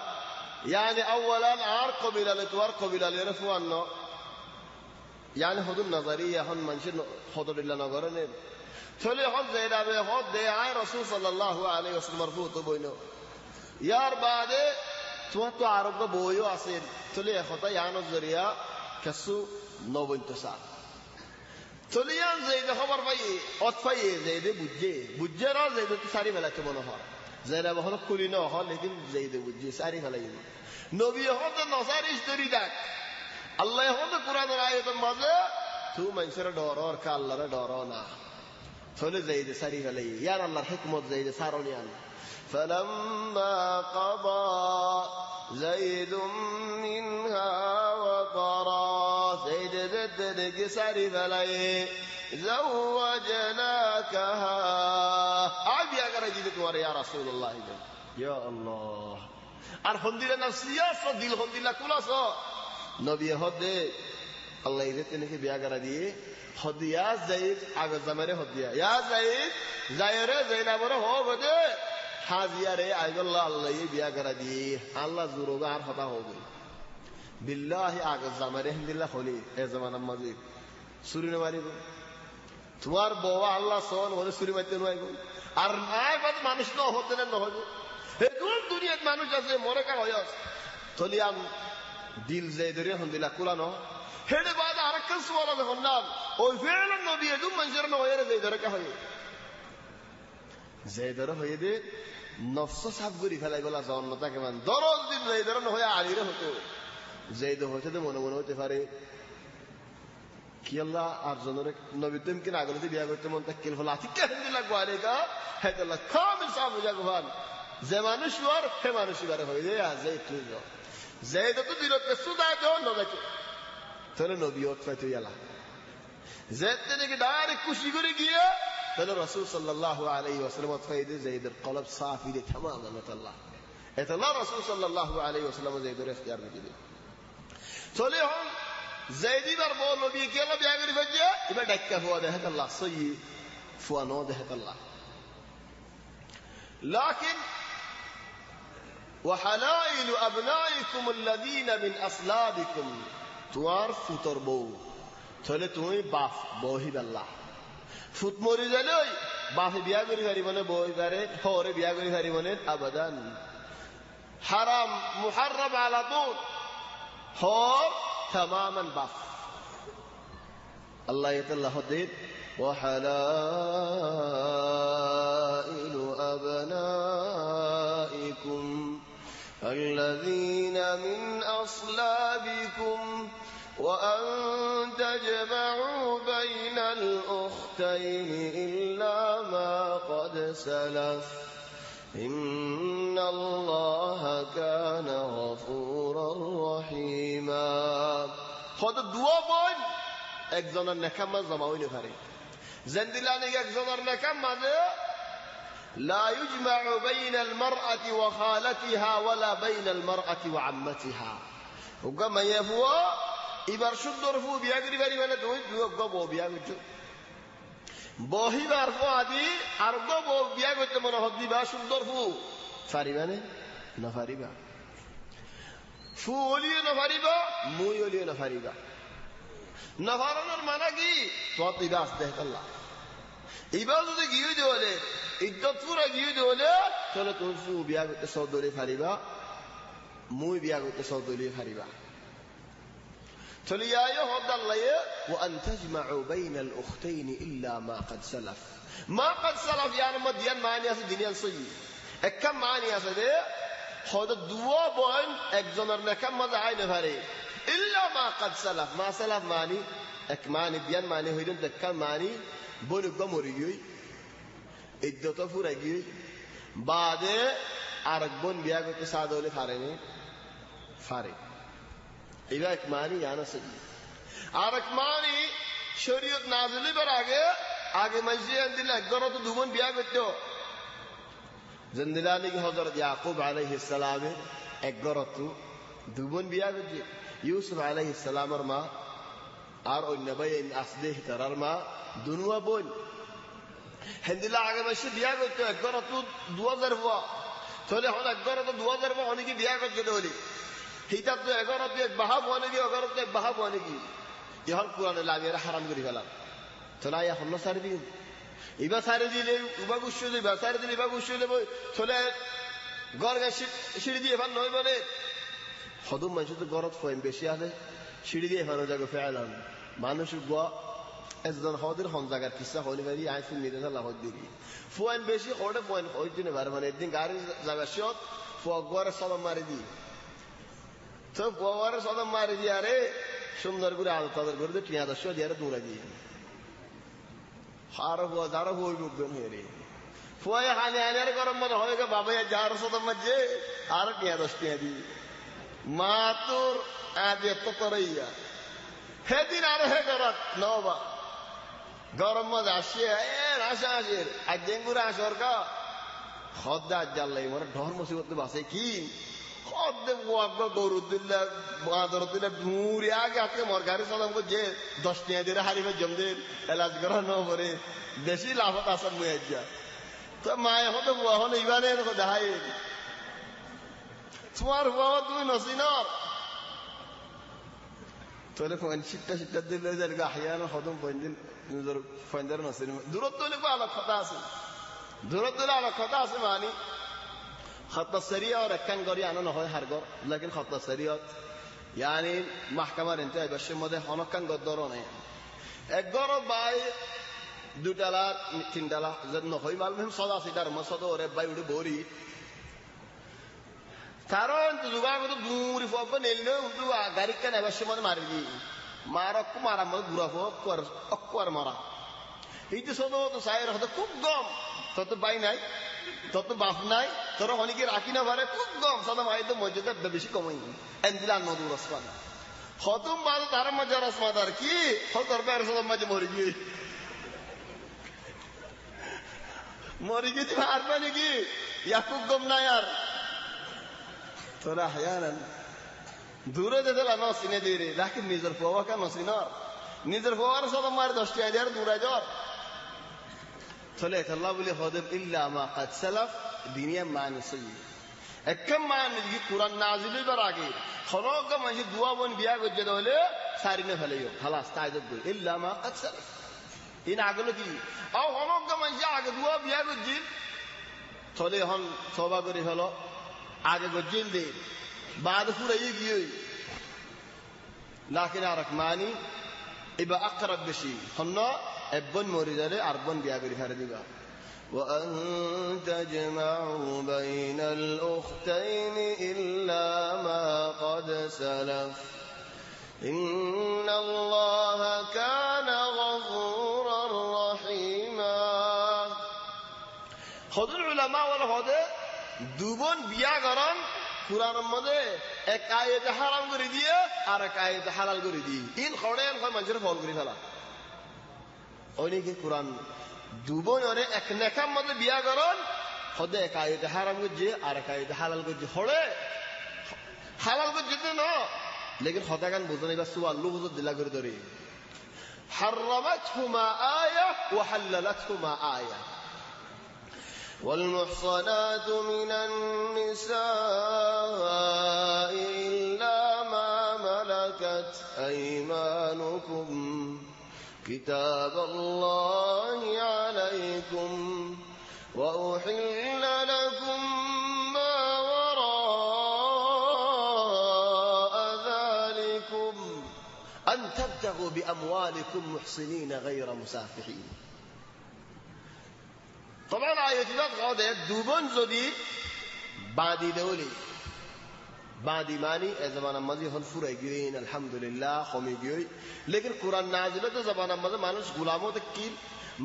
يعني اولا আর কবিলালে তো আর কবিলালে রফুয়ান্ন يعني হদুন নজরিয়া হন মানুষ হদুল্লাহ নগরনে চলে এখন জাইনাবে হদ দে আয় রাসূল সাল্লাল্লাহু আলাইহি ওয়াসাল্লাম ফুত বইনো ইয়ার বাদে তোমার তো আরোগ্য বইও আছে চলে একতা ইয়ানোর জরিয়া কিছু নবন্তসা চলে ইয়ান যাই খবর পাই অত পাই যাইদে বুঝে রা যাইদে তো সারি ফেলাতে মনে হয় যাইরা বহন খুলি না হয় লেকিন যাইদে বুঝে সারি ফেলাই নবী হত নসারিস তরি দেখ আল্লাহ হত কোরআনের আয়াতের মাঝে তুই মানুষের ডর আর কা আল্লাহর ডর না চলে যাইদে সারি ফেলাই ইয়ার আল্লাহর হিকমত যাইদে সারনি আন فلما قضى زيد منها وطرا زيد بدك ساري فلاي زوجناكها عبي اگر جيدك ور يا رسول الله يا الله আর হন্দিলা নফসিয়া দিল হন্দিলা কুলাস নবী হদে আল্লাহ ইরেতে নাকি বিয়া করা দিয়ে হদিয়া যাইদ আগে জামারে হদিয়া ইয়া যাইদ যায়রে জাইনাবরে হো গদে হাজিয়ারে আইগল্লাহ আল্লাহ বিয়া করা দিয়ে আল্লাহ জুরোগা আর হতা হবে বিল্লাহি আগে জামারে হিন্দিল্লাহ হলি এ জামানার মাঝে সুরি মারিব তোমার বউ আল্লাহ সন হলে সুরি মারতে নয় আর নাই বাদ মানুষ ন হতে না হইব এখন দুনিয়ার মানুষ আছে মরে কা হয়স তলিয়াম দিল যাই ধরে হিন্দিল্লাহ কুলানো হেডে বাদ আরেকটা সুবহান যখন নাম ওই ফেল নবী এদুম মানুষের ন হয়ে যাই ধরে কা হয় যাই ধরে হয়ে দে নফস সাফ করি ফেলাই বলা জন্মতা কেমন দরজ দিন যাই ধরে হয়ে আলিরে হতো যাই হয়েছে তো মনে মনে হতে পারে কি আল্লাহ আর জনের নবী তুমি কিনা আগলতে বিয়া করতে মন তাক্কিল হলো আতিকা হিন্দি লাগবো আরে কা হ্যাঁ আল্লাহ কামিল সাফ বুঝা গোভান যে মানুষ আর হে মানুষ এবারে হয়ে যায় আজ যাই তুই যাই তো দিলতে সুদা দেও নগাকে তাহলে নবী ওত পাইতে ইয়ালা যেতে নাকি ডাইরেক্ট খুশি করে গিয়ে তাহলে রাসূল সাল্লাল্লাহু আলাইহি ওয়াসাল্লাম ফাইদে যায়েদের কলব সাফি দে تماما আল্লাহ এটা আল্লাহ রাসূল সাল্লাল্লাহু আলাইহি ওয়াসাল্লাম যায়েদের ইখতিয়ার দিলেন চলে হন যায়েদিবার বল নবী কেলা বিয়া করে ফেজে এবার ডাক্কা হওয়া দেখে আল্লাহ সই ফুয়ানো দেখে আল্লাহ لكن وحلائل ابنائكم الذين من اصلابكم توار فطر بو তাহলে তুমি বাপ বহি আল্লাহ ফুট মরি গেলে ওই বাপে বিয়া করি হারি মানে বই পারে হরে বিয়া করি হারি মানে আবাদান হারাম মুহাররাম আলা তুল হর তামামান বাপ আল্লাহ ইয়াতাল্লাহ দিন ওয়া হালাইলু আবনাইকুম الذين من أصلابكم وأن تجمعوا بين الأختين إلا ما قد سلف إن الله كان غفورا رحيما هذا الدعاء بين একজনের নেকাম জমা হইতে পারে জেন্দিলানে একজনের নেকাম মাঝে لا يجمع بين المرأة وخالتها ولا بين المرأة وعمتها وكما يفوا এবার সুন্দর ফু বিয়া করি পারি মানে তুই বউ বিয়া করছো বহিবার ফু আদি আর বউ বিয়া করতে মনে হদিবা সুন্দর ফু পারিবা না পারিবা ফু অলিয়ে না পারিবা মুই অলিয়ে না পারিবা না পারানোর মানে কি তোর ইবাস দেখ আল্লাহ এবার যদি গিয়ে দেওয়ালে ইজ্জত পুরা গিয়ে দেওয়ালে তাহলে তোর ফু বিয়া করতে সদরে পারিবা মুই বিয়া করতে সদলি হারিবা তলিয়ায় হদাল্লায়ে ওয়া আন তাজমাউ বাইনাল উখতাইন ইল্লা মা ক্বাদ সালাফ মা ক্বাদ সালাফ ইয়ার মদিয়ান মানি আছে দিনিয়ান সহি একম মানি আছে দে হদ দুয়া বোন একজনের নেকাম মজা আইনে পারে ইল্লা মা ক্বাদ সালাফ মা সালাফ মানি এক মানি দিয়ান মানি হইলেন একম মানি বোন গমরি গই ইদ্দত ফুরা গই বাদে আরেক বোন বিয়া করতে সাদলে পারেনি ফারে এটা এক মানি জানা সহি আর এক মানি শরীয়ত নাযিল হবার আগে মসজিদ দিলে একবার তো দুজন বিয়া করতো জিন্দিলানি হযরত ইয়াকুব আলাইহিস সালামের একবার তো দুজন বিয়া করছে ইউসুফ আলাইহিস সালামের মা আর অন্য ভাই আসদেহ তার মা দুনুয়া বোন হিন্দিলা আগে মসজিদ বিয়া করতো একবার তো 2000 হওয়া তাহলে হল একবার তো 2000 হওয়া অনেকে বিয়া করছে বলি হিতা তো 11 তে বাহাব হনে কি 11 তে বাহাব হনে কি ইহল কুরআনে লাগিয়ে হারাম করে ফেলা তোলা ইয়া হন্ন সারি দিন ইবা সারি দিলে উবাগু শুলে বা সারি দিলে ইবাগু শুলে চলে গরগা সিঁড়ি দিয়ে ফান নয় বলে হদম মানুষ তো গরত ফয়েম বেশি আছে সিঁড়ি দিয়ে ফানো জায়গা ফেলাম মানুষ গোয়া একজন হদের হন জায়গার কিসা হলি বাড়ি আইসিন নিতে লাভ দিবি ফয়েম বেশি ওটা ফয়েম ওই দিনে বার মানে একদিন গাড়ি জায়গা শত ফগরে সদম মারি দি তো গোয়ারে সদম মারি দিয়ে আরে সুন্দর করে আলো তাদের করে দিয়ে টিয়া দশ দিয়ে দৌড়া দিয়ে আরো যারো হই বুকবেন হেরে ফুয়ে হানি হানি গরম মতো হয়ে গে বাবা যার সদম মাঝে আর টিয়া দশ টিয়া দিয়ে মা তোর আজ এত তরাইয়া সেদিন আর হে গরত নবা গরম মধ্যে আসে আসে আসে আজ ডেঙ্গুরে আসর কা হদ্দা আজ জানলাই মানে ঢর মুসিবত বাসে কি গরু দিল্লা বাঁদর দিলে মুড়ি আগে আজকে মরগারি সালাম যে 10 টিয়া দিয়ে হারিবে জমদের এলাজ করা নরে বেশি লাভত আসার মুই যা তো মায়ে হতে বুয়া হলে ইবানে দেখাই তোমার বুয়া তুমি নসিনর তোলে সিটটা দিলে যে হাইয়ানো হদম পয়েন্দিন নিজের পয়েন্দার নসিন দূরত্ব হলে আলাদা কথা আছে দূরত্ব হলে আলাদা কথা আছে মানি خط السريع وركان قري أنا نهاي هرجر لكن خط السريع يعني محكمة انتهى بس مده هنا كان قدرونه الجرب باي $2 $3 زد نهاي معلومهم صدا سيدار ما صدا وره باي وده بوري ترى أنت زوجا كده بوري فوق نيلنا وده غاري كان بس مده مارجي مارك مارا مده برا فوق أكوار مارا هيدا صدا تو ساير هذا كوب قام তো বাই নাই তত বাপ নাই তোর অনেকে রাখি না পারে খুব কম সাদা মাই তো মর্যাদা বেশি কমই এন্দিলা নদুর আসমান খতম বাদ তার মজা রসমাদার কি হল তোর পেয়ার সাদা মাঝে মরি গিয়ে তুমি আর পানি কি ইয়া খুব কম নাই আর তোরা হায়ান দূরে যেতে না সিনে দিয়ে রে রাখি নিজের ফোয়া কেন সিনর নিজের ফোয়ার সাদা মার 10 টি হাজার দূরে যাওয়ার صليت الله بلي خادم إلا ما قد سلف دينيا معنى سيء كم معنى يجي قرآن نازل براقي خلاص ما يجي دعاء بن بيا قد جدوله سارينا فليو خلاص تعجب بقول إلا ما قد سلف إن عقله كذي أو خلاص ما يجي عقد دعاء بيا قد جيل صلي هن صوبا قري فلو عقد قد جيل ده بعد فورا يجي لكن أرك معني إبا أقرب بشيء هنا ابن مريدله اربن بیا گری فردیبا وان تجمعوا بين الاختين الا ما قد سلف ان الله كان غفورا رحيما خود العلماء ولا خود দুবন বিয়া করেন কুরআনের মধ্যে এক আয়াত হারাম করে দিয়ে আর এক আয়াত হালাল করে দিয়ে ইন খড়েন কয় মানুষের ফল করে ফেলা অনেকে কোরআন দুবন ওরে এক নেকাম মধ্যে বিয়া করেন হদে এক আয়াত হারাম করছে আর এক আয়াত হালাল করছে হড়ে হালাল করছে তো না লেকিন হদা গান বুঝনে বা সুয়া আল্লাহ হুজুর দিলা করে ধরে حرمتهما آية وحللتهما آية والمحصنات من النساء إلا ما ملكت أيمانكم كتاب الله عليكم وأحل لكم ما وراء আন তাবতাগু বিআমওয়ালিকুম মুহসিনিনা গায়রা মুসাফিহিন। তখন আয়াতটা গদে দুবন যদি বাদি দেওলি বাদি মানি এ জমানার মাঝে হল ফুরাই গিয়েন আলহামদুলিল্লাহ কমে গিয়ে, লেকিন কোরআন নাজিল তো জমানার মাঝে মানুষ গোলামও দেখিল,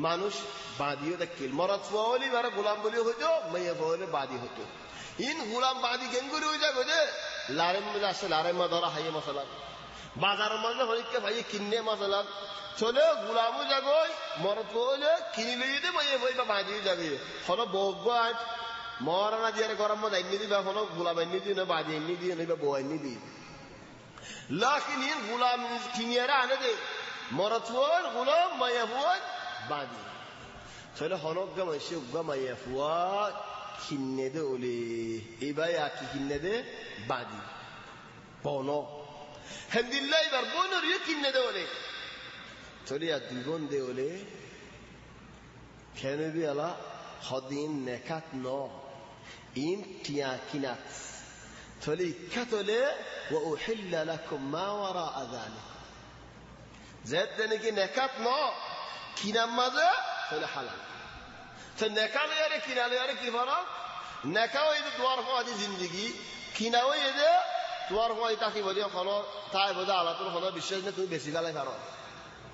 মানুষ বাদিও দেখিল। মরদ ফুয়ালি বারে গোলাম বলি হইতো, মেয়ে ফুয়ালে বাদি হতো। ইন গোলাম বাদি গেঙ্গুরি হয়ে যাবে যে লারেম মধ্যে আসে, লারেম মা ধরা হাইয়ে মশলা বাজারের মধ্যে হরিকে ভাইয়ে কিনে মশলা চলে গোলামও যাগই মরদ ফুয়ালে কিনে দিয়ে মেয়ে বই বা বাদিও যাবে হলো বগ্য আজ মরানা দিয়ে গরম মধ্যে এনে দিবা হলো গোলাম এনে দিয়ে না বাদি এনে দিয়ে না বউ এনে দিয়ে, লাকিন ইন গোলাম কিনিয়ারা আনে দে মরদ ফুয়াল গোলাম মাইয়া ফুয়াল বাদি চলে হনক গামাইছে উগা মাইয়া ফুয়া কিনে দে ওলে এবার কি কিনে দে বাদি বন হেমদিল্লা এবার বনরিও কিনে দে ওলে চলে আর দুই বোন দে ওলে খেয়ে বি আলা হদিন নেখাত ন ইন টিয়া কিনাত চলে ইখ্যাত হলে ও উহিল্লা লাকুম মা ওয়ারাআ যালিক যেতে নাকি নেখাত ন কিনার মাঝে চলে হালাল। তো নেকালে আরে কিনালে আরে কি ফারাক? নেকাও এই তোমার ফাদি জিন্দেগি, কিনাও এই যে তোমার ফাদি তাকি বলি হলো তাই বোঝা আল্লাহ তোর হলো বিশ্বাস নেই তুমি বেশি গালাই পারো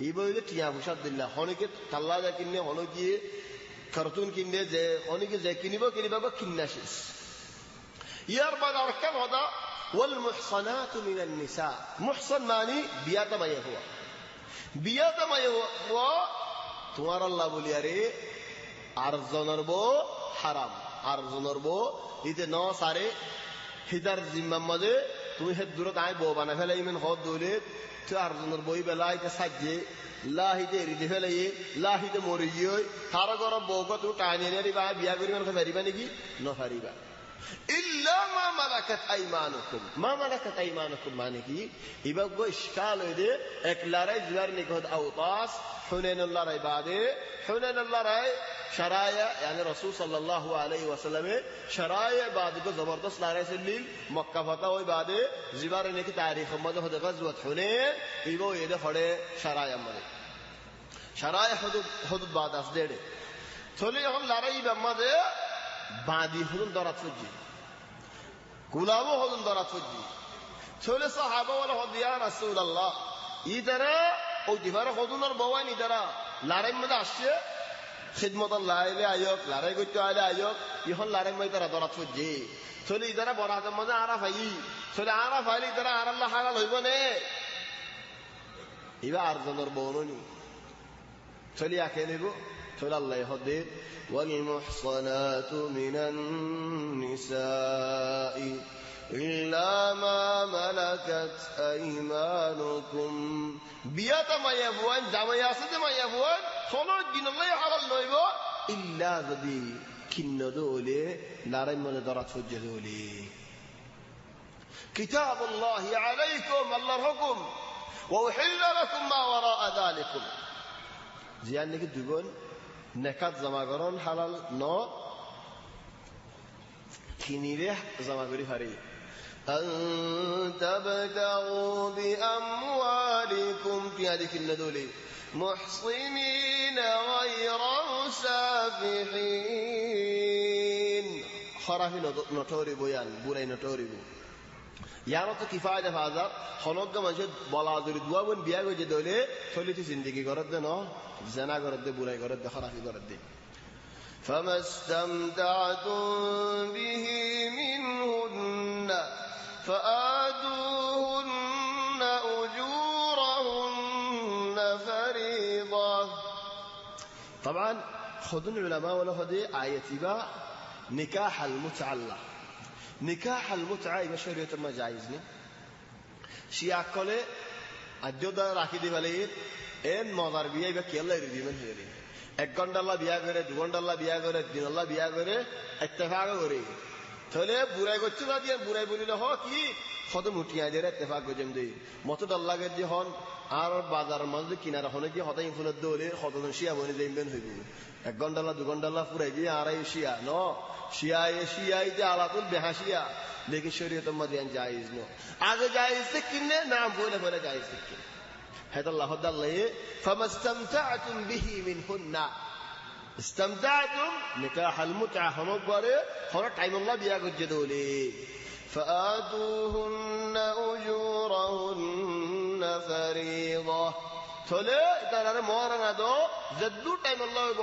এই বইলে টিয়া ভুষার দিল্লা হনিকে তাল্লা যা কিনে হলো গিয়ে কার্টুন কিনলে যে অনেকে যে কিনিব কিনা শেষ। ইয়ার বাদ আরেকটা কথা ওয়াল মুহসানাতু মিনান নিসা, মুহসান মানে বিয়াতে মাইয়া হওয়া, বিয়াতে মাইয়া হওয়া তোমার আল্লাহ বলি আরে আরজনের বউ হারাম, আরজনের বউ ইতে ন সারে হিদার জিম্মার মাঝে তুমি হে দূরত আয় বউ বানা ফেলে ইমেন হদ দৌলে তো আরজনের বই বেলা ইতে সাজিয়ে লাহিতে এরিতে ফেলে লাহিতে মরি গিয়ে তারা গরম বউকে তুমি টাইনে নিবা বিয়া করি মানুষ ফারিবা নাকি ন ফারিবা ইল্লা মা মালাকাত আইমানুকুম, মা মালাকাত আইমানুকুম মানে কি এবার গো ইশকাল হয়ে দে এক লড়াই জুয়ার নিকট আওতাস হুনাইনুল্লাহ রায় বাদে হুনাইনুল্লাহ রায় শরায়া यानी रसूल सल्लल्लाहु अलैहि वसल्लम शराया बाद को जबरदस्त लड़ाई से लील मक्का फतह हुई बादे जिबार ने की तारीख मद हो गजवत हुनैन इबो ये खड़े शराया मदे शराया हुदूद बाद अस देड़े चले हम लड़ाई बम्मदे बादी हुदूद दरात फुजी गुलामो हुदूद दरात फुजी चले सहाबा वाला हो दिया रसूल अल्लाह इधर ओ दिवार हुदूद और बवान इधर लड़ाई मदे आशे খিদমত লাইলে আয়োক লড়াই করতে আইলে আয়োক এখন লড়াই মই তারা দরাত ফুজি চলে ইদারা বরাতের মধ্যে আরা ভাই চলে আরা ভাইলে ইদারা আর আল্লাহ হালাল হইব নে ইবা আর জনের বউনি চলে আকে নেব চলে আল্লাহ হদে ওয়াল মুহসানাতু মিনান নিসাই ইল্লা মা মালাকাত আইমানুকুম বিয়াতা মায়াবুয়ান জামাই আছে যে মায়াবুয়ান হলো দিনলাই হালাল নইব ইল্লা যদি কিন্ন দোলে লড়াই মনে দরাত ফুজে দোলে কিতাবুল্লাহি আলাইকুম আল্লাহর হুকুম ওয়া উহিল্লা লাকুম মা ওয়ারাআ যালিকুম জিয়ান নাকি দুগুণ নেকাত জমা করন হালাল ন কিনিরে জমা করি পারি أن تبتغوا بأموالكم في هذه الندولة محصنين غير مسافحين خرافي نطوري بيان بوراي نطوري بو यारो तो किफायत फाजा खनक मानसे बलादुरी दुआ बन बिया गो जे दोले थोलिति जिंदगी करत दे न जना करत दे बुराई करत दे खराफी करत दे فمستمتعتم به منهن فآتوهن أجورهن فريضة طبعا خذون العلماء ولا خذي آيتي با نكاح المتعة نكاح المتعة إذا شريعة ما جائزني شيعة كله أجدا راكي دي بالي إن مزار بيا يبقى كيلا يريد من هيري এক ঘন্টা আল্লাহ বিয়া করে 2 ঘন্টা আল্লাহ বিয়া করে 3 দিন আল্লাহ বিয়া করে ইত্তেফাক করে তাহলে বুড়াই করছে না দিয়ে বুড়াই বলিলে হ কি কত মুটিয়া দিয়ে ইত্তেফাক গজম দেই মত আল্লাহকে যে হন আর বাজার মধ্যে কিনারা হনে কি হতাই ফুলত দলে কতজন শিয়া বনি দেইবেন হইব 1 ঘন্টা আল্লাহ 2 ঘন্টা আল্লাহ পুরাই দিয়ে আড়াই শিয়া ন শিয়া যে আলাতুল বেহাশিয়া लेकिन शरीयत में जायज नो आगे जायज से किन्ने नाम बोले बोले जायज से হেদাল্লাহ হদাল্লাহ ফামাস্তামতা'তুম বিহি মিনহুন্না ইস্তামতা'তুম নিকাহুল মুতআ হনবরে হর টাইম আল্লাহ বিয়া গজ্জে দোলে ফাআতুহুন্না উজুরাহুন্না ফারিদা চলে তারারে মহারানা দো যদ্দু টাইম আল্লাহ হইব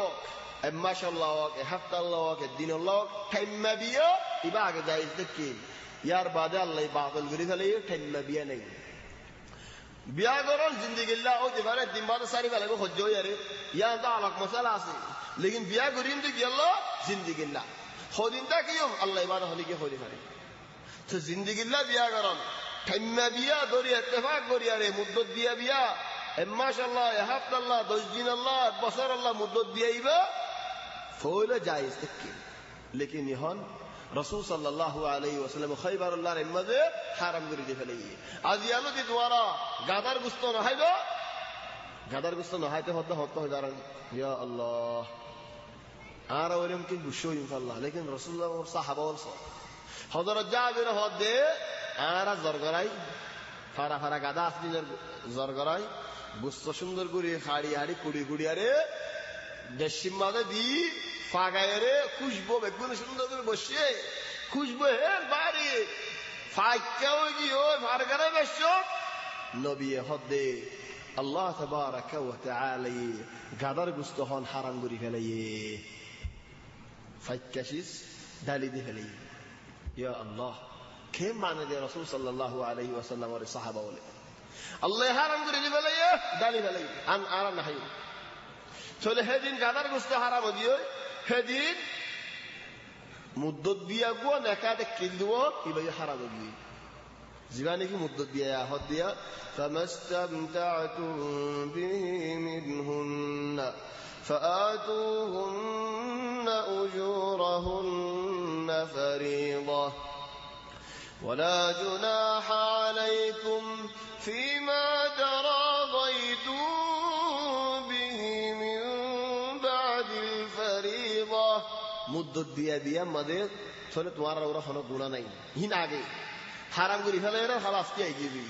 মাশাআল্লাহ ওকে হাফতাল্লাহ ওকে দিন আল্লাহ টাইম বিয়া ইবা আগে জায়েজ দেখি ইয়ার বাদে আল্লাহ বাতিল করে ফেলে টাইম বিয়া নাই বিয়া করল জিন্দেগিল্লাহ ও দিবারে দিন বাদে সারি ফেলে হজ্জ ইয়ারে ইয়া দা আলাক মাসালা আছে লেকিন বিয়া করিম তো কি আল্লাহ জিন্দেগিল্লাহ হদিনটা কি আল্লাহ ইবাদত হলি কি হলি পারে তো জিন্দেগিল্লাহ বিয়া করল টাইম বিয়া দরি ইত্তেফাক করিয়ারে মুদ্দত দিয়া বিয়া মাশাআল্লাহ হাফতাল্লাহ 10 দিন আল্লাহ বছর আল্লাহ মুদ্দত দিয়াইবা ফৌলে জায়েজ দেখি লেকিন ইহন রাসূল সাল্লাল্লাহু আলাইহি ওয়াসাল্লাম খায়বারুল্লাহর মধ্যে হারাম করে দিয়ে ফেলে আজ ইয়ালো দি দ্বারা গাদার গুস্ত না হইবা গাদার গুস্ত না হইতে হতে হয়ে দাঁড়ান ইয়া আল্লাহ আর ওরম কি গুশো ইনশাআল্লাহ লেকিন রাসূলুল্লাহ ও সাহাবা ওর হযরত জাবির হদে আর জরগরাই ফারা ফারা গাদা আসলিনের জরগরাই গুস্ত সুন্দর করে হাড়ি হাড়ি কুড়ি কুড়ি আরে দেশিম মাঝে দি ফাগায়রে খুশবো বেগুন সুন্দর করে বসে খুশবো হে বাড়ি ফাইকাও গিয়ে ফারগারে বসো নবী হদে আল্লাহ তাবারাকা ওয়া তাআলা গাদার গুস্ত হন হারাম করে ফেলাইয়ে ফাইকাশিস ডালি দি ফেলাই ইয়া আল্লাহ কে মানে যে রাসূল সাল্লাল্লাহু আলাইহি ওয়াসাল্লাম এর সাহাবা বলে আল্লাহ হারাম করে দি ফেলাইয়ে ডালি ফেলাই আন আরাম নাই চলে হেদিন গাদার গুস্ত হারাম দিও হেদিন মুদ্দত দিয়া গো নেকাতে কিল দিও ইবাই হারাম দিই জীবানে কি মুদ্দত দিয়া হদ দিয়া ফামাস্তামতা'তুম বিহি মিনহুন্না ফাআতুহুন্না উজুরাহুন্না ফারিদা ولا جناح عليكم فيما تراضيتم به من بعد الفريضة মুদ্দত দিয়া দিয়া আমাদের চলে তোমার ওরা কোনো গুনাহ নাই হিন আগে হারাম করি ফেলে এরা খালাস কি আইগিবি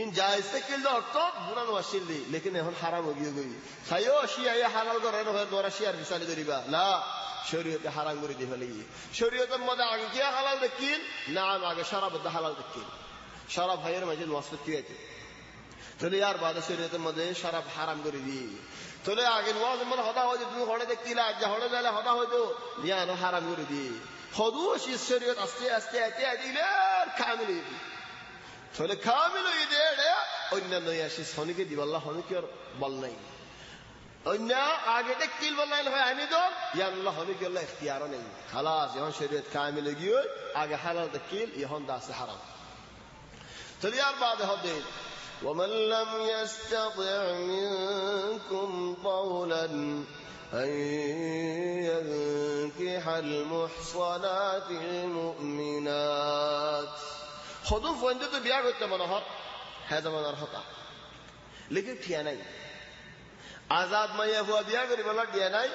ইন জায়েজ থেকে অর্থ গুনাহ ওয়াসিলি লেকিন এখন হারাম হয়ে গই খাইও শিয়া হালাল করে হয় তোরা শিয়ার বিচার করিবা না শরীয়তে হারাম করে দিয়ে ফেলে শরীয়তের মধ্যে আগে কি হালাল দেখিন না আগে শরাব হালাল দেখিন শরাব ভাইয়ের মাঝে ওয়াসিল কি আছে চলে আর বাদে শরীয়তের মধ্যে শরাব হারাম করে দিই চলে আগে ওয়াজের মধ্যে হদা হয় তুমি হড়ে দেখতিলা যে হড়ে গেলে হদা হইতো ইয়া হারাম করে দিই হদু শরীয়ত আস্তে আস্তে আস্তে দিলে কামিল চলে কামিল হয়ে দেয় অন্যান্য আসি শনিকে দিব আল্লাহ হনিকে আর বল নাই অন্য আগে কিল বললাই হয় আনি তো ইয়া আল্লাহ হনিকে আল্লাহ ইখতিয়ার নেই খালাস এখন শরীয়ত কামিল গিয়ে আগে হালাল কিল এখন দাসে হারাম চলে আর বাদে হবে ومن لم يستطع منكم طولا أن ينكح المحصنات المؤمنات خذوا فوندو بيا করতে মনে হয় হ্যাঁ জামানার হতা লেকিন ঠিয়া নাই আজাদ মাইয়া হুয়া বিয়া করি বলা ঠিয়া নাই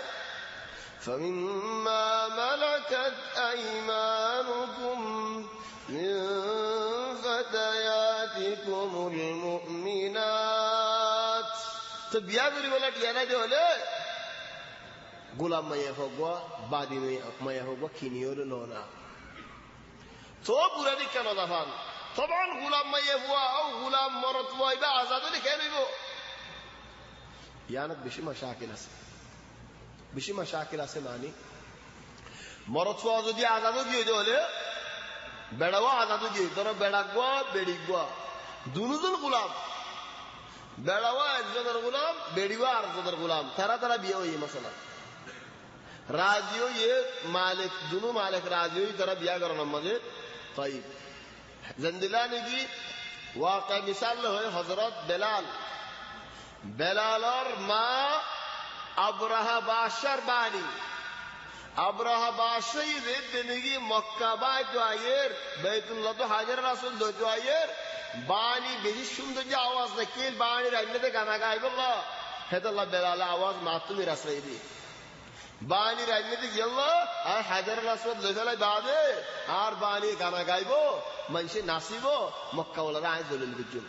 فمما ملكت أيمانكم من فتياتكم المؤمنات তো বিয়া করি বলা ঠিয়া নাই হলে গোলাম মাইয়া হোক বাদী মাইয়া হোক কিনিও না তো পুরানি কেন দাফান তখন গুলাম মাইয়া হুয়া ও গুলাম মরত হুয়া এবার আজাদও লিখে নিব ইয়ানত বেশি মাশাকিল আছে মানি মরত হুয়া যদি আজাদও দিয়ে হলে বেড়াও আজাদও দিয়ে ধরো বেড়া গুয়া বেড়ি গুয়া দুজন গুলাম বেড়াও একজনের গুলাম বেড়িওয়া আরেকজনের গুলাম তারা বিয়ে হই মশলা রাজিও ये मालिक दोनों मालिक राजी हुई तरह बिया करो नमाजे طيب जंदिलानी की वाक़या मिसाल है हजरत बेलाल और माँ अब्राहा बादशाह बानी अब्राहा बादशाह ये जिंदगी मक्का बाय जो आयर बैतुल्लाह तो हाजिर रसूल दो जो आयर बानी बेजी सुंदर जो आवाज नकील बानी रहने दे गाना गाय बोला है तो अल्लाह बेलाल आवाज मातूमी रसले दी বাণী রাজনীতি গেল আর হাজার রাসূল লইলাই বাদে আর বাণী গানা গাইবো মানুষে নাচিব মক্কা ওলারা আয় দলিল বুঝুন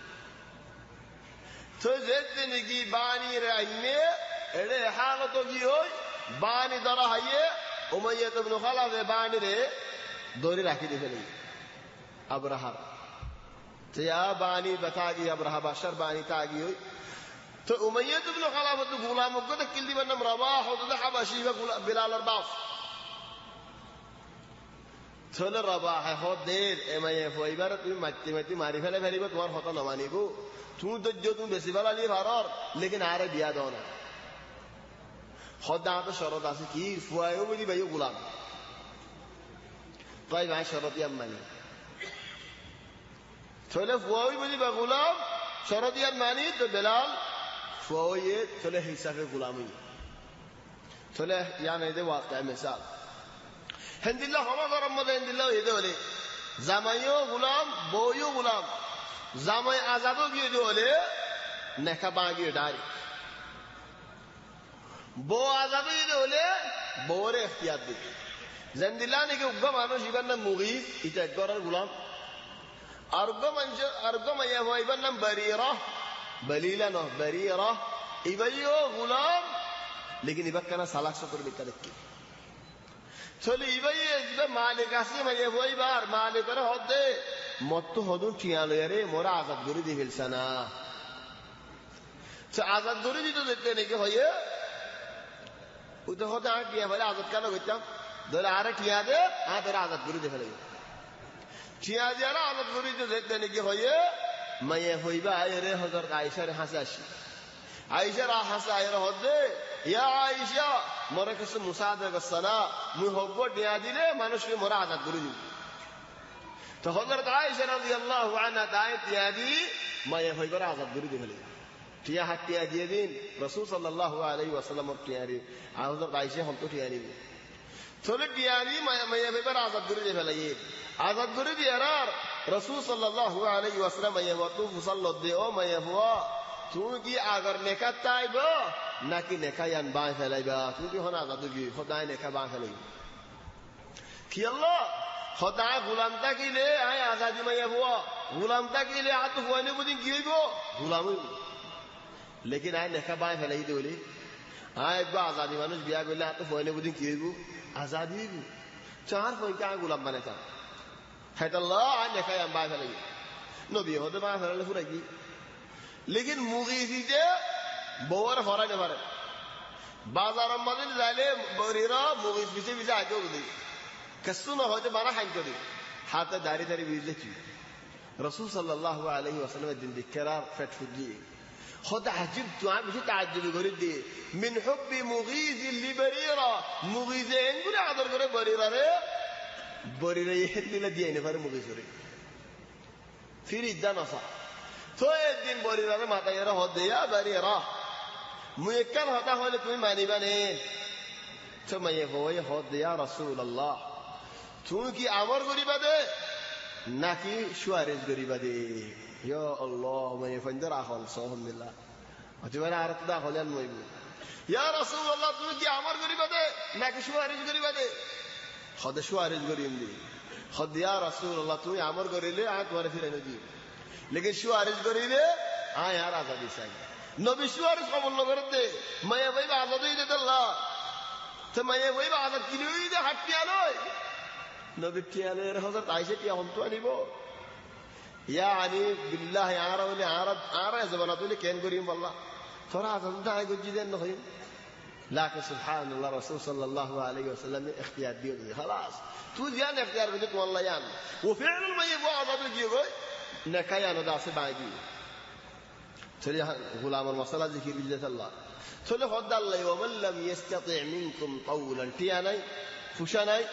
তো যেতে নাকি বানি রাইমে এড়ে হালত কি হই বানি ধরা হাইয়ে উমাইয়া ইবনে খালাফ বানি রে দড়ি রাখি দিবে নাই আব্রাহার তিয়া বানি বাতাগি আব্রাহা বাশার বানি তাগি হই তো উমাইয়া ইবনে খালাফ তো গোলাম কো তো কিল দিবেন নাম রাবাহ ও তো হাবাশি বা বিলালের বাপ চলে রাবাহ হদের এমাইয়া ফইবার তুমি মাটি মাটি মারি ফেলে ফেলিব তোমার হতা না মানিব তুমি তো তুমি বেশি ভালো আলি ভারর লেকিন আরে বিয়া দাও না হদা তো শরত আছে কি ফুয়ায়ও বুঝি ভাইও গোলাম তাই ভাই শরতিয়াম মানি চলে ফুয়াই বুঝি বা গোলাম শরতিয়াম মানি তো বেলাল ফুয়াইয়ে চলে হিসাবে গোলামি চলে ইয়ানে দে ওয়াকিয়া মিসাল হিন্দিল্লাহ হমাদার মধ্যে হিন্দিল্লাহ এদে হলে জামাইও গোলাম বউও গোলাম জামাই আজাদও গিয়ে হলে নেখা বাগিয়ে ডারি বউ আজাদও গিয়ে হলে বউরে এখতিয়ার দিবে জেন্দিল্লাহ নাকি উগ্র মানুষ ইবার নাম মুগিজ ইটা একবার গোলাম আর উগ্র মাইয়া হওয়া ইবার নাম বারিরা বলিলা ন বারিরা ইবাইও গোলাম লেকিন ইবার কেনা সালাক সতর বিকা দেখি চলে ইবাই মালিক আছে মাইয়া হওয়া ইবার মালিকের হদে মত হদুন টিয়ালে মোরা আজাদ করে দিয়ে ফেলছে না আজাদ করে দিত দেখতে নাকি হয়ে ওই তো হতে আর টিয়া ফেলে আজাদ কেন করতাম ধরে আরে টিয়া দে ধরে আজাদ করে দিয়ে ফেলে টিয়া দিয়ে আজাদ করে দিত দেখতে নাকি হয়ে মাইয়া হইবা রে হজরত আয়েশার হাসে আসি আয়েশার হাসে আয়ের হদে ইয়া আয়েশা মোরা কিছু মুসাদা করছে না মুই হব্ব টিয়া দিলে মানুষকে মোরা আজাদ করে দিব তো হযরত আয়েশা রাদিয়াল্লাহু আনহা দায়িত্ব দিয়া দি মায়ে হইবার আজাদ করে দিবেন টিয়া হাতিয়া দিয়ে দিন রাসূল সাল্লাল্লাহু আলাইহি ওয়াসাল্লাম টিয়ারি হযরত আয়েশা হল তো টিয়ারি চলে টিয়ারি মায়ে হইবার আজাদ করে দিবেন আজাদ করে দিয়ার রাসূল সাল্লাল্লাহু আলাইহি ওয়াসাল্লাম মায়ে ওয়াতু মুসাল্লাত দে ও মায়ে হুয়া তুমি কি আগর নেকাত চাইবো নাকি নেকায়ান বাই ফেলাইবা তুমি কি হন আজাদ কি খোদায় নেকা বাই ফেলাইবা কি আল্লাহ খোদা গোলাম থাকিলে আয় আজাদি মাইয়া বুয়া গোলাম থাকিলে আতো হুয়ানে বুঝি কি হইব গোলাম হইব লেকিন আয় নেখা বাই ফেলাই দিলি আয় একবার আজাদি মানুষ বিয়া করলে আতো হুয়ানে বুঝি কি হইব আজাদি হইব চার ফইকে আয় গোলাম বানাইতা হাইতাল্লাহ আয় নেখায় বাই ফেলাই নবী হতে বাই ফেলালে ফুরাই কি লেকিন মুগিজিতে বউর হরাইতে পারে বাজারের মধ্যে যাইলে বরিরা মুগিজ পিছে পিছে আইতে বুঝি كسونا هو ده بنا حنجري حتى داري داري بيزكي رسول صلى الله عليه وسلم الدين بكرار فتح الدين خد عجبت عم شو تعجب يقول دي من حب مغيث لبريرة مغيثين قول عذر قول بريرة بريرة يحل لدين فر مغيث في ردنا صح تو الدين بريرة ما تيرى هذا يا بريرة ميكان هذا هو اللي توي ماني بني ثم يفوي هذا يا رسول الله তুমি কি আমার গরিবা দে নাকি সুয়ারেজ গরিবা দে ইয়া আল্লাহ মানে ফন্দর আহল সুবহানাল্লাহ অতবার আর তো হলেন মইব ইয়া রাসূলুল্লাহ তুমি কি আমার গরিবা দে নাকি সুয়ারেজ গরিবা দে খোদা সুয়ারেজ গরিম দি খোদ ইয়া রাসূলুল্লাহ তুমি আমার গরিলে আয় তোমার ফিরে নদি লেকিন সুয়ারেজ গরিলে আয় আর আজাদি চাই নবী সুয়ারেজ কবুল করতে মায়া ভাই আজাদি দে আল্লাহ তো মায়া ভাই আজাদ কিলোই দে হাটিয়া লয় নবী টিয়ালের হযরত আয়েশা টিয়া হন্তু আনিব ইয়ানি বিল্লাহ আরাউলি আরা জবানা তুলি কেন করিম আল্লাহ তোরা আজাদ দাই গজি দেন নয় লাকে সুবহানাল্লাহ রাসূল সাল্লাল্লাহু আলাইহি ওয়াসাল্লাম ইখতিয়ার দিও خلاص তুই জান ইখতিয়ার করে তো আল্লাহ জান ও ফিরল মাইয়ে বো আজাদ কি গয় নাকায়ানো দাসে বাইদি চলে গোলামের মাসালা জিকির বিল্লাহ আল্লাহ চলে হদ আল্লাহ ওয়া মান লাম ইস্তাতি মিনকুম তাওলান টিয়া নাই ফুশা নাই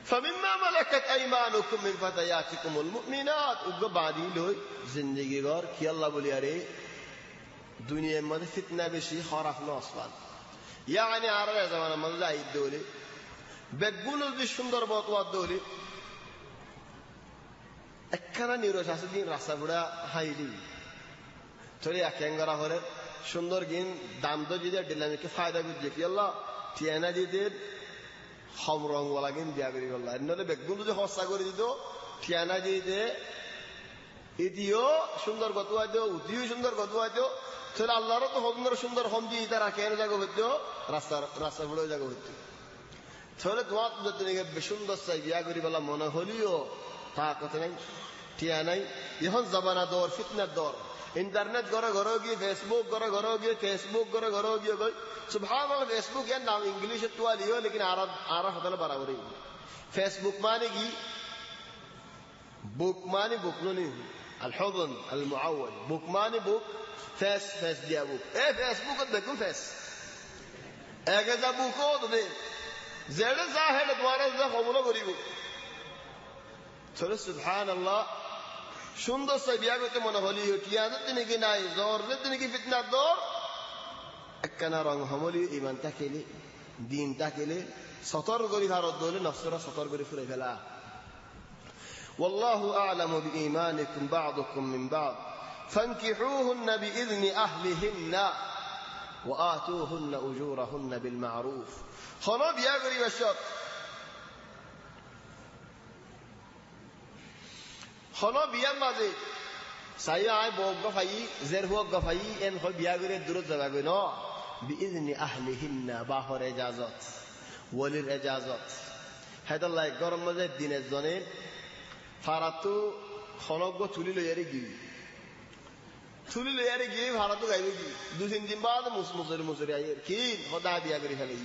فمما ملكت ايمانكم من فتياتكم المؤمنات وقبادي لوي زندگی گار کی اللہ بولی ارے دنیا میں فتنہ بشی خرف نصفان يعني عربي زمان ما زايد دولي بتقولوا دي সুন্দর বতওয়া দৌলি একখানা নিরোশ আছে দিন রাস্তা বুড়া হাইলি চলে একেঙ্গরা হরে সুন্দর গিন দাম তো দিতে ডিলামিকে ফায়দা বুঝে কি আল্লাহ টিয়ানা দিতে খমরং ওয়ালা গিন বিয়া করি আল্লাহ এনলে বেগুলো যে হসা করে দিত টিয়ানা দিতে ইতিও সুন্দর গতুয়াইত উতিও সুন্দর গতুয়াইত তাহলে আল্লাহরও তো সুন্দর সুন্দর হমজি তারা কেন জায়গা হইতো রাস্তা ফুড়ে জায়গা হইতো তাহলে তোমার যদি সুন্দর চাই বিয়া করি বলা মনে হলিও তা কথা নাই টিয়া নাই এখন জবানা দর ফিতনার দর इंटरनेट घरे घरों की फेसबुक घरे घरों की फेसबुक घरे घरों की गई सुभान फेसबुक या नाम इंग्लिश तो लियो लेकिन आरा हतल बराबर ही फेसबुक माने की बुक माने बुक नहीं الحضن المعول बुक माने बुक फेस दिया बुक फेसबुक देखो फेस एक ऐसा बुक हो तो दे जेड साहेब तुम्हारे से खबरों करी बुक चलो सुभान अल्लाह সুন্দর সে বিয়া করতে মনে হলি টিয়াদের দিনে কি নাই জ্বরের দিনে কি ফিতনার দর একখানা রং হমলি ইমান তাকেলে দিন তাকেলে সতর করি ভারত দলে নফসরা সতর করে ফুরে ফেলা والله اعلم بايمانكم بعضكم من بعض فانكحوهن باذن اهلهن واتوهن اجورهن بالمعروف خلا বিয়া করি বশত خلا বিয়ার মাঝে চাই আই বক গফাই জের হুক গফাই এন হয় বিয়া করে দূরত যাবে ন বিইজনি আহলিহিন্না বাহর ইজাজত ওলির ইজাজত হেদাল্লাহ গরম মাঝে দিনের জনে ফারাতু খনক তুলি লইয়ারে গিয়ে ফারাতু গাইবে কি দু তিন দিন বাদ মুসরি আইয়ের কি হদা বিয়া করে ফেলে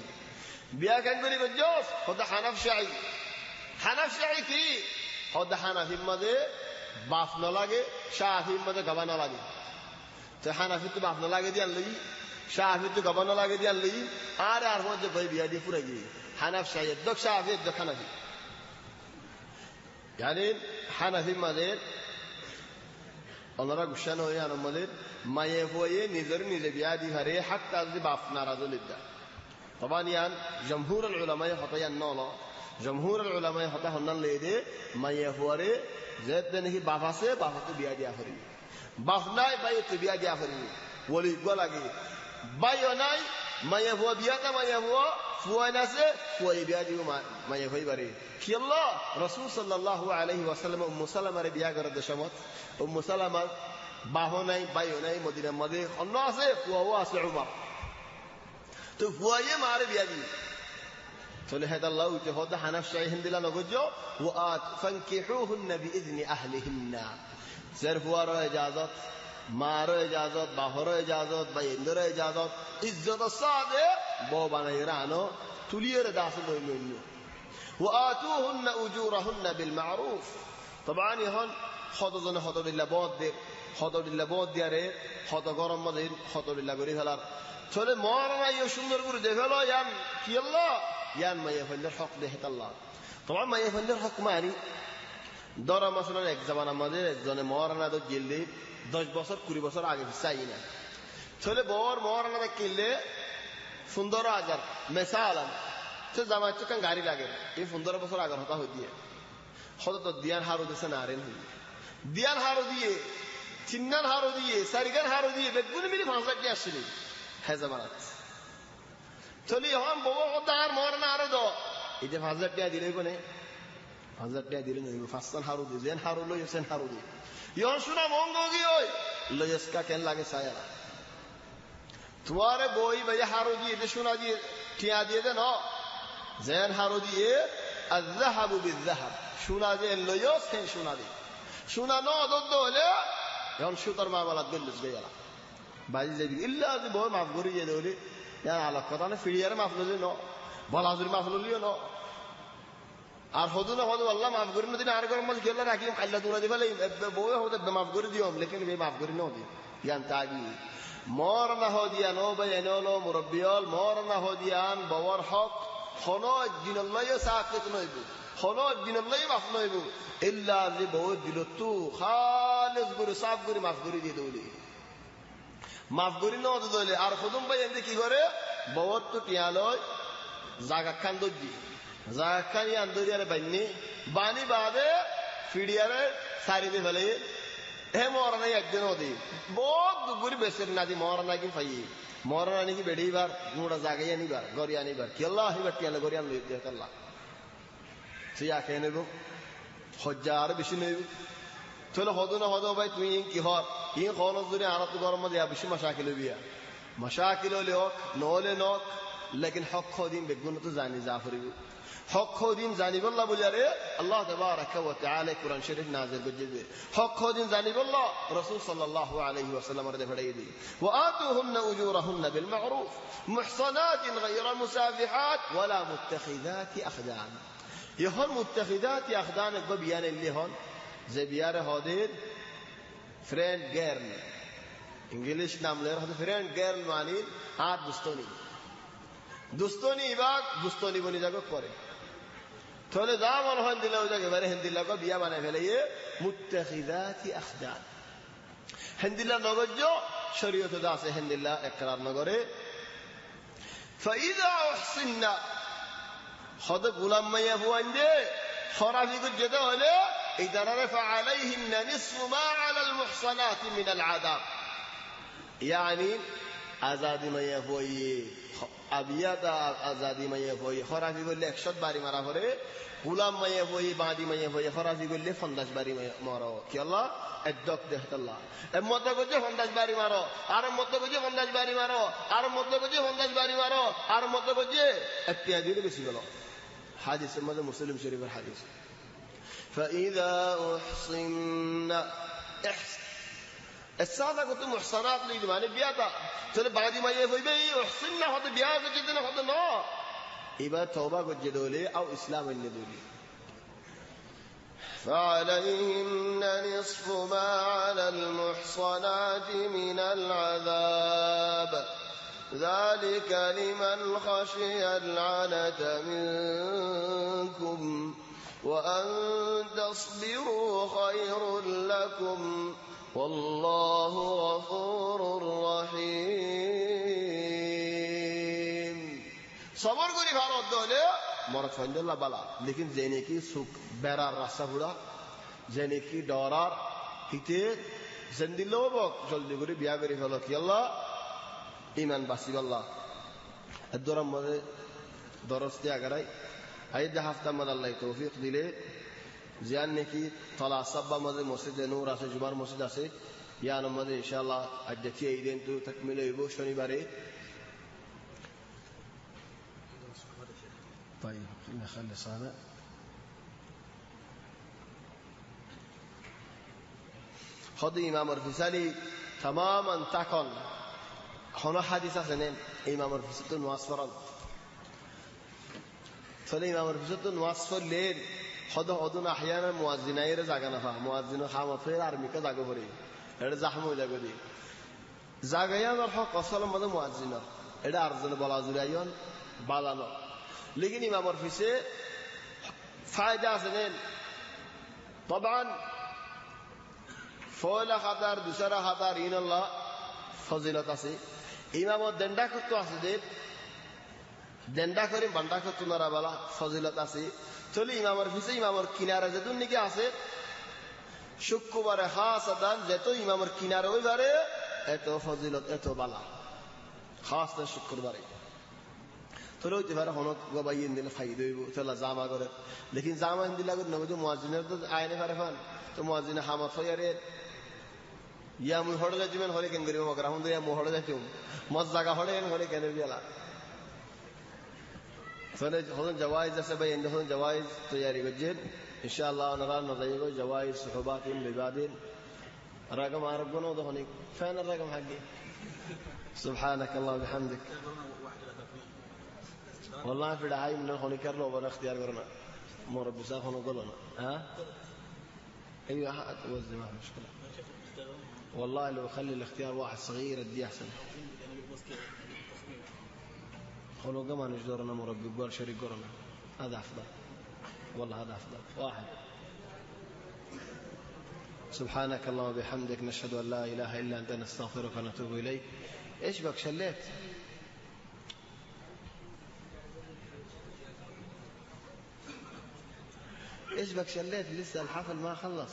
বিয়া কেন করি গজস হদা হানাফ শাহী কি হদা হানাফির মাঝে বাপ ন লাগে শাহির মধ্যে গাবা ন লাগে তো হানাফি তো বাপ ন লাগে দিয়ে আনলি শাহি তো গাবা ন লাগে দিয়ে আনলি আর মধ্যে ভাই বিয়া দিয়ে পুরাই গিয়ে হানাফ শাহের দক শাহির দক হানাফি জানেন হানাফির মাঝে ওনারা গুসান হয়ে আমাদের মায়ে হয়ে নিজে বিয়া দি হারে হাক তাজ বাপ নারাজ লিদ্দা তবান ইয়ান জমহুর উলামায়ে হতায়ান নল জমহুর উলামায়ে হতা হন্নান লেদে মায়ে হওয়ারে যেতে নাকি বাপ আছে বাপকে বিয়া দিয়া করি বাপ নাই ভাই তো বিয়া দিয়া করি বলি গো লাগে ভাইও নাই মায়ে হওয়া বিয়াটা মায়ে হওয়া ফুয়াইন আছে ফুয়াই বিয়া দিব মায়ে হই বারে কি আল্লাহ রাসূল সাল্লাল্লাহু আলাইহি ওয়াসাল্লাম উম্মু সালামারে বিয়া করে দেশমত উম্মু সালামা বাহ নাই ভাইও নাই মদিনার মধ্যে অন্য আছে ফুয়াও আছে উমর তো ফুয়াইয়ে মারে বিয়া দিবে চলে হেদাল্লাহ উঠে হদা হানাফ শাহী দিলা নগজ ওয়াত ফানকিহুহুন্না বিইذن আহলিহিন্না জের হুয়ার ইজাজত মার ইজাজত বাহর ইজাজত বাইন্দর ইজাজত ইজ্জত সাদে বো বানাই রানো তুলিয়ের দাস লইল ওয়াতুহুন্না উজুরহুন্না বিল মারুফ طبعا হন হদজন হদবিল্লাহ বদ দিয়ারে হদ গরম মদিন হদবিল্লাহ করি ফেলার চলে মরনাই সুন্দর করে দেখলো ইয়ান কি আল্লাহ ইয়ান মাইয়া ফেলের হক দেখে আল্লাহ তোমার মাইয়া ফেলের হক মারি দরা মাসলার এক জামান আমাদের একজনে মরনা তো গেলে 10 বছর 20 বছর আগে চাই না চলে বর মরনা কিনলে সুন্দর আজার মেসালাম সে জামাই চোখান গাড়ি লাগে এই 15 বছর আগের হতা হই দিয়ে হত তো দিয়ান হারু দিছে না আরেন দিয়ান হারু দিয়ে চিন্নান হারু দিয়ে সারিগান হারু দিয়ে বেগুনি মিলি 5000 টাকা আসছিল হ্যাঁ জামানাত চলি এখন বউ তার মরনা আরো দ এই যে 5000 টাকা দিলে কোনে 5000 টাকা দিলে নইব ফাসসান হারু দি যেন হারু লই সেন হারু দি ইহন শুনা মঙ্গ কি হই লয়স্কা কেন লাগে ছায়া তোমারে বই ভাই হারু দিয়ে দে শোনা দিয়ে টিয়া দিয়ে দে ন যেন হারু দিয়ে الذهب بالذهب শোনা যে লইও সেন শোনা দি শোনা ন দদ হলে এখন সুতার মামলাত গলস গেলা বাজি যাবি ইল্লা যে বই মাফ করি যে দলে ইয়ার আলাপ কথা না ফিরিয়ারে মাফ লইলে ন বলাজুর মাফ লইলিও ন আর হদু না হদু আল্লাহ মাফ করি নদিন আর গরম মাছ গেলে রাখি আল্লাহ দূরা দিবা বই হতে মাফ করে দিও লেকিন বে মাফ করি নদি ইয়ান তাগি মর না হদিয়া নো ভাই এনো মুরব্বিয়ল মর না হদিয়ান বওয়ার হক হনো দিনাল্লাহ সাকিত নইবু হনো দিনাল্লাহ মাফ নইবু ইল্লা যে বই দিল তু খালিস করে সাফ করে মাফ করে দিয়ে দৌলি মাফ করি ন দলে আর খুদুম ভাই এমনি কি করে বওয়ার তো টিয়ালয় জাগা খান দজি জাগা খান ইয়ান দরিয়ারে বানি বাদে ফিডিয়ারে সারি দিয়ে ফেলে হে মরনা একদিন ওদি বহুত দুপুরি বেসের নাদি মরনা কি ফাই মরনা নাকি বেড়িবার মুড়া জাগাই আনিবার গড়ি আনিবার কি আল্লাহ হিবার টিয়ালে গড়ি আনলো দেখ আল্লাহ সে আখে নেব হজ্জা আর বেশি নেব تولى خدونا خدوا بيت مين كهار ين خانوز دوري عرض قرار ما ديا بشي مشاكل بيا مشاكل ليوك نول نوك لكن حق خودين بيقولوا تزاني زعفري حق خودين زاني بالله بولياري الله تبارك وتعالى قرآن شريف نازل بجد حق خودين زاني بالله رسول صلى الله عليه وسلم رضي فريدي وآتوهن أجورهن بالمعروف محصنات غير مسافحات ولا متخذات أخدان يهون متخذات أخدان ببيان اللي هون زي بيار هادين فريند جيرل انجليش نام لير هذا فريند جيرل معنی آد دوستونی ایباگ دوستونی بنی جاگو کرے تولے دامن هندی لو جاگے بارے هندی لگا بیا بنا فلیے متخذات اخدان هندی لا نگجو شریعت دا سے هندی لا اقرار نگرے فاذا احسننا خود غلام میا بوندے خرافی کو جدا ہلے اذا فعليهن نصف ما على المحصنات من العذاب يعني آزادی میا ہوئی ابیات آزادی میا ہوئی خرافی کو 100 باری مارا پڑے غلام میا ہوئی بادی میا ہوئی خرافی کو 50 باری مارو کہ اللہ ادک دہت اللہ امت کو جو 50 باری مارو اور امت کو جو 50 باری مارو اور امت کو جو 50 باری مارو اور امت کو جو اتیادی بسی بلو حدیث مسلم شریف الحدیث فإذا أحصن السادة كنت محصنات لي معنی بياتا تل بعدی ما یہ ہوئی بھئی احسننا خود بیاتا جدنا خود نو ایبا توبہ کو جدولے او اسلام الندولي فعليهن نصف ما على المحصنات من العذاب ذلك لمن خشي العنة منكم وأن تصبروا خير لكم والله غفور رحيم صبر کری فاراد دولے مرد فنجل اللہ بلا لیکن زینے کی سوک بیرار راستا بڑا زینے کی دورار ہیتے زندی لو بک جلدی کری بیا کری فلو کی اللہ ایمان باسی بالله الدورم مده درستی اگرای هیچ هفته مده الله توفیق دیله زیان نکی طلا صبا مده مسجد نور است جمار مسجد است یا نمده ان شاء الله اجتی ایدین تو تکمیل یبو شنی باره طيب نخلص هذا خود امام الفسالي تماما تكن هنا حديثة سنين امام الفسالي نواصفرا فلي امام الفسالي نواصفر لين خود هدون احيانا موازنائي رزاقنا فا موازنو خامت فير عرميكا زاقو فري ارد زحمو جاقو دي زاقيان الحق اصلا مدى موازنة ارد ارزن بلازولايون بالانو لیکن امام عرفی سے فائدہ سنین طبعا فولا خطر دوسرا خطر این اللہ فضیلت আছে امام دنڈا করতে আছে যে দণ্ডা করে বান্ডা করতে না বলা ফজিলত আছে চলি ইমাম عرفی سے ইমামর কিনারে যেতুন নাকি আছে শুক্রবারে খাসাদান যেত ইমামর কিনারে ওই বারে এত ফজিলত এত বালা খাস না শুক্রবারে تلو تفرح هناك وباين دل فايدة تلا زعما قرر لكن زعما عندي لا قد نقول موازنة تو عينه فرفان تو موازنة حمد فياريت يا مهرج جمن هولي كنغري ما كرا هندو يا مهرج جم مزاقا هولي هولي كنر بيلا فنه هذن جوائز جسه باين ده هذن جوائز تياري بجد إن شاء الله نرى نضيعه جوائز صحبات لبادين رقم عربنا ده هنيك فين الرقم حقي سبحانك الله وبحمدك والله في دعاي من هوني كرلو وانا اختيار قرنا مربي ساخ هون قلنا ها ايوه توزي ما مشكله والله لو خلي الاختيار واحد صغير ادي احسن خلو كمان نجدرنا مربي قال شريك قرنا هذا افضل والله هذا افضل واحد سبحانك اللهم وبحمدك نشهد ان لا اله الا انت نستغفرك ونتوب اليك ايش بك شليت ايش بك شليت لسه الحفل ما خلص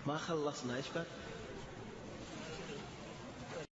ما خلصنا ايش بك